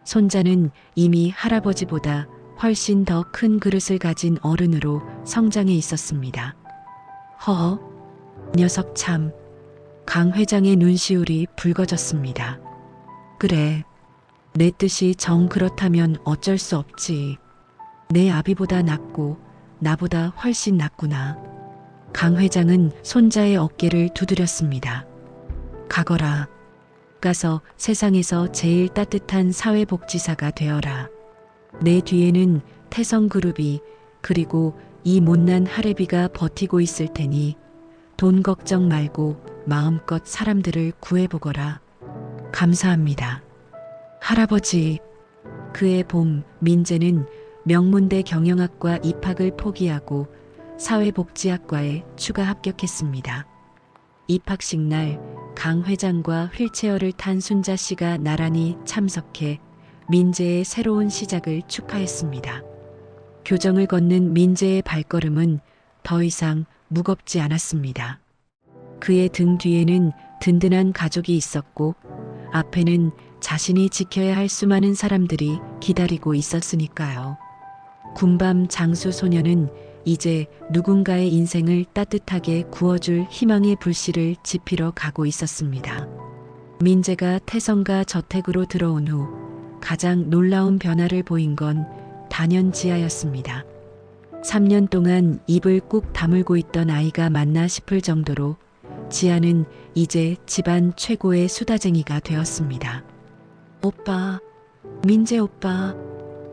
손자는 이미 할아버지보다 훨씬 더 큰 그릇을 가진 어른으로 성장해 있었습니다. 녀석 참. 강 회장의 눈시울이 붉어졌습니다. 그래, 내 뜻이 정 그렇다면 어쩔 수 없지. 내 아비보다 낫고 나보다 훨씬 낫구나. 강 회장은 손자의 어깨를 두드렸습니다. 가거라. 가서 세상에서 제일 따뜻한 사회복지사가 되어라. 내 뒤에는 태성그룹이 그리고 이 못난 할애비가 버티고 있을 테니 돈 걱정 말고 마음껏 사람들을 구해보거라. 감사합니다. 할아버지. 그해 봄 민재는 명문대 경영학과 입학을 포기하고 사회복지학과에 추가 합격했습니다. 입학식 날 강 회장과 휠체어를 탄 순자 씨가 나란히 참석해 민재의 새로운 시작을 축하했습니다. 교정을 걷는 민재의 발걸음은 더 이상 무겁지 않았습니다. 그의 등 뒤에는 든든한 가족이 있었고 앞에는 자신이 지켜야 할 수많은 사람들이 기다리고 있었으니까요. 군밤 장수 소녀는 이제 누군가의 인생을 따뜻하게 구워줄 희망의 불씨를 지피러 가고 있었습니다. 민재가 태성가 저택으로 들어온 후 가장 놀라운 변화를 보인 건 단연지아였습니다. 3년 동안 입을 꾹 다물고 있던 아이가 맞나 싶을 정도로 지아는 이제 집안 최고의 수다쟁이가 되었습니다. 오빠, 민재 오빠.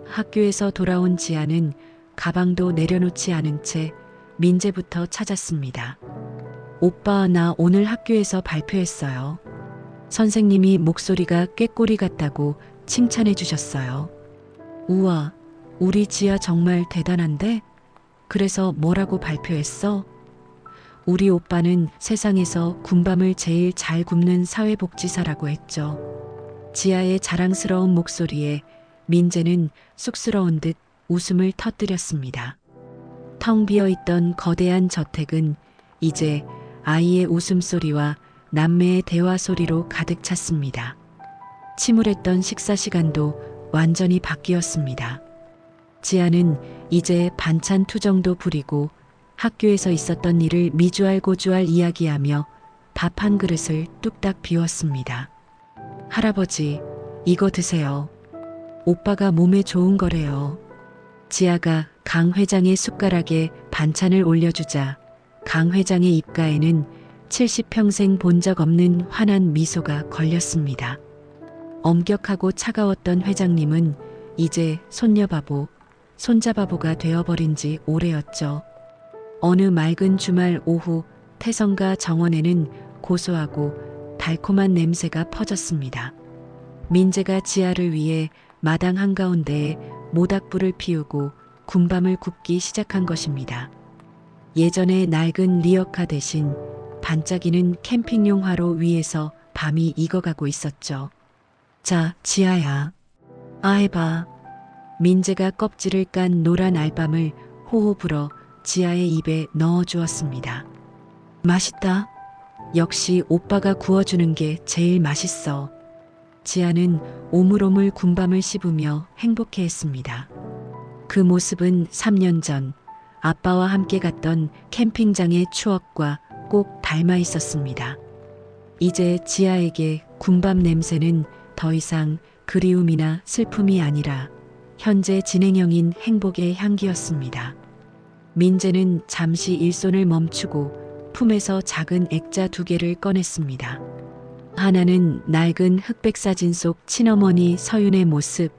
학교에서 돌아온 지아는 가방도 내려놓지 않은 채 민재부터 찾았습니다. 오빠, 나 오늘 학교에서 발표했어요. 선생님이 목소리가 꾀꼬리 같다고 칭찬해 주셨어요. 우와, 우리 지아 정말 대단한데? 그래서 뭐라고 발표했어? 우리 오빠는 세상에서 군밤을 제일 잘 굽는 사회복지사라고 했죠. 지아의 자랑스러운 목소리에 민재는 쑥스러운 듯 웃음을 터뜨렸습니다. 텅 비어있던 거대한 저택은 이제 아이의 웃음소리와 남매의 대화 소리로 가득 찼습니다. 침울했던 식사 시간도 완전히 바뀌었습니다. 지아는 이제 반찬 투정도 부리고 학교에서 있었던 일을 미주알고주알 이야기하며 밥 한 그릇을 뚝딱 비웠습니다. 할아버지, 이거 드세요. 오빠가 몸에 좋은 거래요. 지아가 강 회장의 숟가락에 반찬을 올려주자 강 회장의 입가에는 70평생 본 적 없는 환한 미소가 걸렸습니다. 엄격하고 차가웠던 회장님은 이제 손녀바보, 손자바보가 되어버린 지 오래였죠. 어느 맑은 주말 오후 태성과 정원에는 고소하고 달콤한 냄새가 퍼졌습니다. 민재가 지아를 위해 마당 한가운데에 모닥불을 피우고 군밤을 굽기 시작한 것입니다. 예전의 낡은 리어카 대신 반짝이는 캠핑용 화로 위에서 밤이 익어가고 있었죠. 자, 지아야. 해봐. 민재가 껍질을 깐 노란 알밤을 호호 불어 지아의 입에 넣어 주었습니다. 맛있다. 역시 오빠가 구워주는 게 제일 맛있어. 지아는 오물오물 군밤을 씹으며 행복해했습니다. 그 모습은 3년 전 아빠와 함께 갔던 캠핑장의 추억과 꼭 닮아 있었습니다. 이제 지아에게 군밤 냄새는 더 이상 그리움이나 슬픔이 아니라 현재 진행형인 행복의 향기였습니다. 민재는 잠시 일손을 멈추고 품에서 작은 액자 2개를 꺼냈습니다. 하나는 낡은 흑백 사진 속 친어머니 서윤의 모습,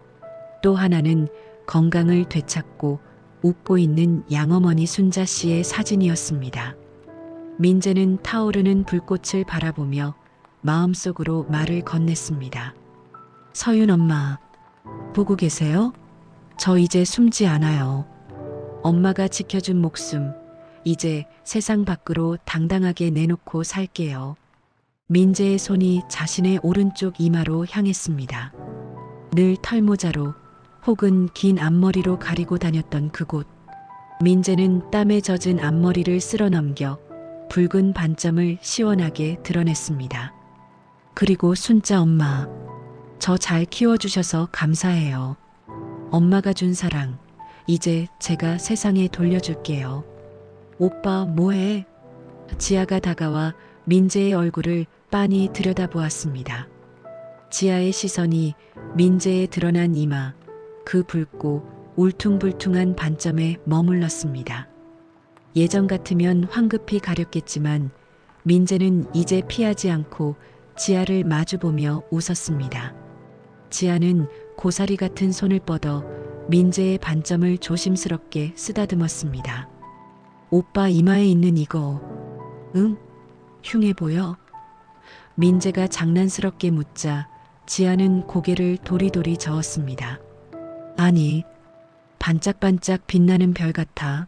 또 하나는 건강을 되찾고 웃고 있는 양어머니 순자 씨의 사진이었습니다. 민재는 타오르는 불꽃을 바라보며 마음속으로 말을 건넸습니다. 서윤 엄마, 보고 계세요? 저 이제 숨지 않아요. 엄마가 지켜준 목숨, 이제 세상 밖으로 당당하게 내놓고 살게요. 민재의 손이 자신의 오른쪽 이마로 향했습니다. 늘 털모자로 혹은 긴 앞머리로 가리고 다녔던 그곳. 민재는 땀에 젖은 앞머리를 쓸어넘겨 붉은 반점을 시원하게 드러냈습니다. 그리고 순자 엄마, 저 잘 키워주셔서 감사해요. 엄마가 준 사랑, 이제 제가 세상에 돌려줄게요. 오빠 뭐해? 지아가 다가와 민재의 얼굴을 빤히 들여다보았습니다. 지아의 시선이 민재의 드러난 이마, 그 붉고 울퉁불퉁한 반점에 머물렀습니다. 예전 같으면 황급히 가렸겠지만 민재는 이제 피하지 않고 지아를 마주보며 웃었습니다. 지아는 고사리 같은 손을 뻗어 민재의 반점을 조심스럽게 쓰다듬었습니다. 오빠 이마에 있는 이거, 응? 흉해 보여? 민재가 장난스럽게 묻자 지아는 고개를 도리도리 저었습니다. 아니, 반짝반짝 빛나는 별 같아.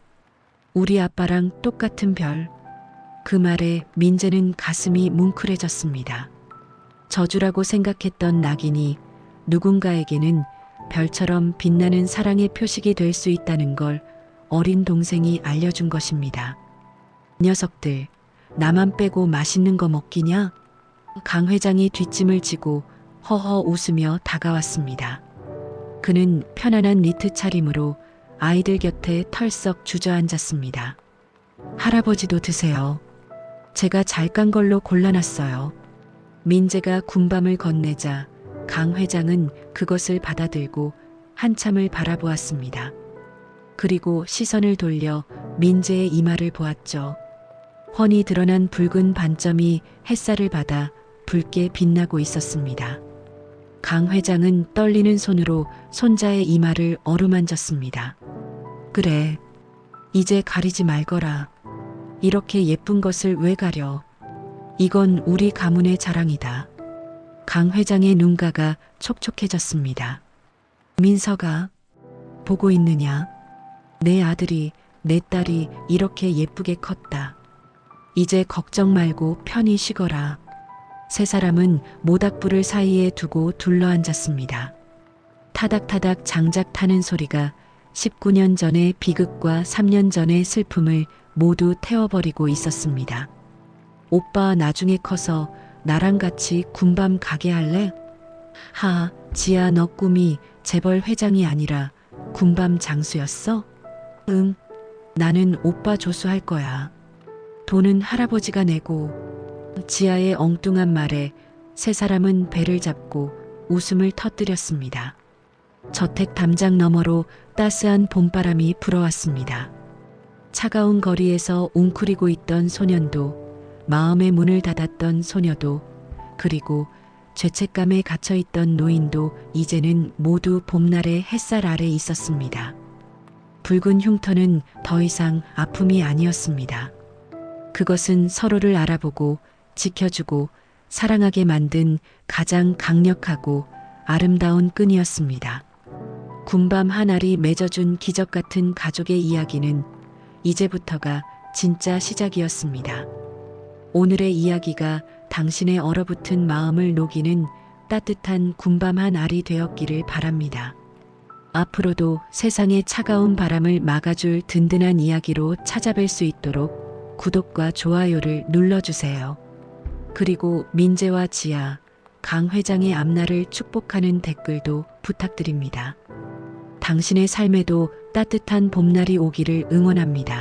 우리 아빠랑 똑같은 별. 그 말에 민재는 가슴이 뭉클해졌습니다. 저주라고 생각했던 낙인이 누군가에게는 별처럼 빛나는 사랑의 표식이 될 수 있다는 걸 어린 동생이 알려준 것입니다. 녀석들, 나만 빼고 맛있는 거 먹기냐? 강 회장이 뒷짐을 지고 허허 웃으며 다가왔습니다. 그는 편안한 니트 차림으로 아이들 곁에 털썩 주저앉았습니다. 할아버지도 드세요. 제가 잘 깐 걸로 골라놨어요. 민재가 군밤을 건네자 강 회장은 그것을 받아들고 한참을 바라보았습니다. 그리고 시선을 돌려 민재의 이마를 보았죠. 훤히 드러난 붉은 반점이 햇살을 받아 붉게 빛나고 있었습니다. 강 회장은 떨리는 손으로 손자의 이마를 어루만졌습니다. 그래, 이제 가리지 말거라. 이렇게 예쁜 것을 왜 가려? 이건 우리 가문의 자랑이다. 강 회장의 눈가가 촉촉해졌습니다. 민서가 보고 있느냐? 내 아들이, 내 딸이 이렇게 예쁘게 컸다. 이제 걱정 말고 편히 쉬거라. 세 사람은 모닥불을 사이에 두고 둘러앉았습니다. 타닥타닥 장작 타는 소리가 19년 전의 비극과 3년 전의 슬픔을 모두 태워버리고 있었습니다. 오빠 나중에 커서 나랑 같이 군밤 가게 할래? 지아 너 꿈이 재벌 회장이 아니라 군밤 장수였어? 응. 나는 오빠 조수할 거야. 돈은 할아버지가 내고. 지아의 엉뚱한 말에 세 사람은 배를 잡고 웃음을 터뜨렸습니다. 저택 담장 너머로 따스한 봄바람이 불어왔습니다. 차가운 거리에서 웅크리고 있던 소년도, 마음의 문을 닫았던 소녀도, 그리고 죄책감에 갇혀있던 노인도 이제는 모두 봄날의 햇살 아래 있었습니다. 붉은 흉터는 더 이상 아픔이 아니었습니다. 그것은 서로를 알아보고 지켜주고 사랑하게 만든 가장 강력하고 아름다운 끈이었습니다. 군밤 한 알이 맺어준 기적 같은 가족의 이야기는 이제부터가 진짜 시작이었습니다. 오늘의 이야기가 당신의 얼어붙은 마음을 녹이는 따뜻한 군밤 한 알이 되었기를 바랍니다. 앞으로도 세상의 차가운 바람을 막아줄 든든한 이야기로 찾아뵐 수 있도록 구독과 좋아요를 눌러주세요. 그리고 민재와 지아, 강 회장의 앞날을 축복하는 댓글도 부탁드립니다. 당신의 삶에도 따뜻한 봄날이 오기를 응원합니다.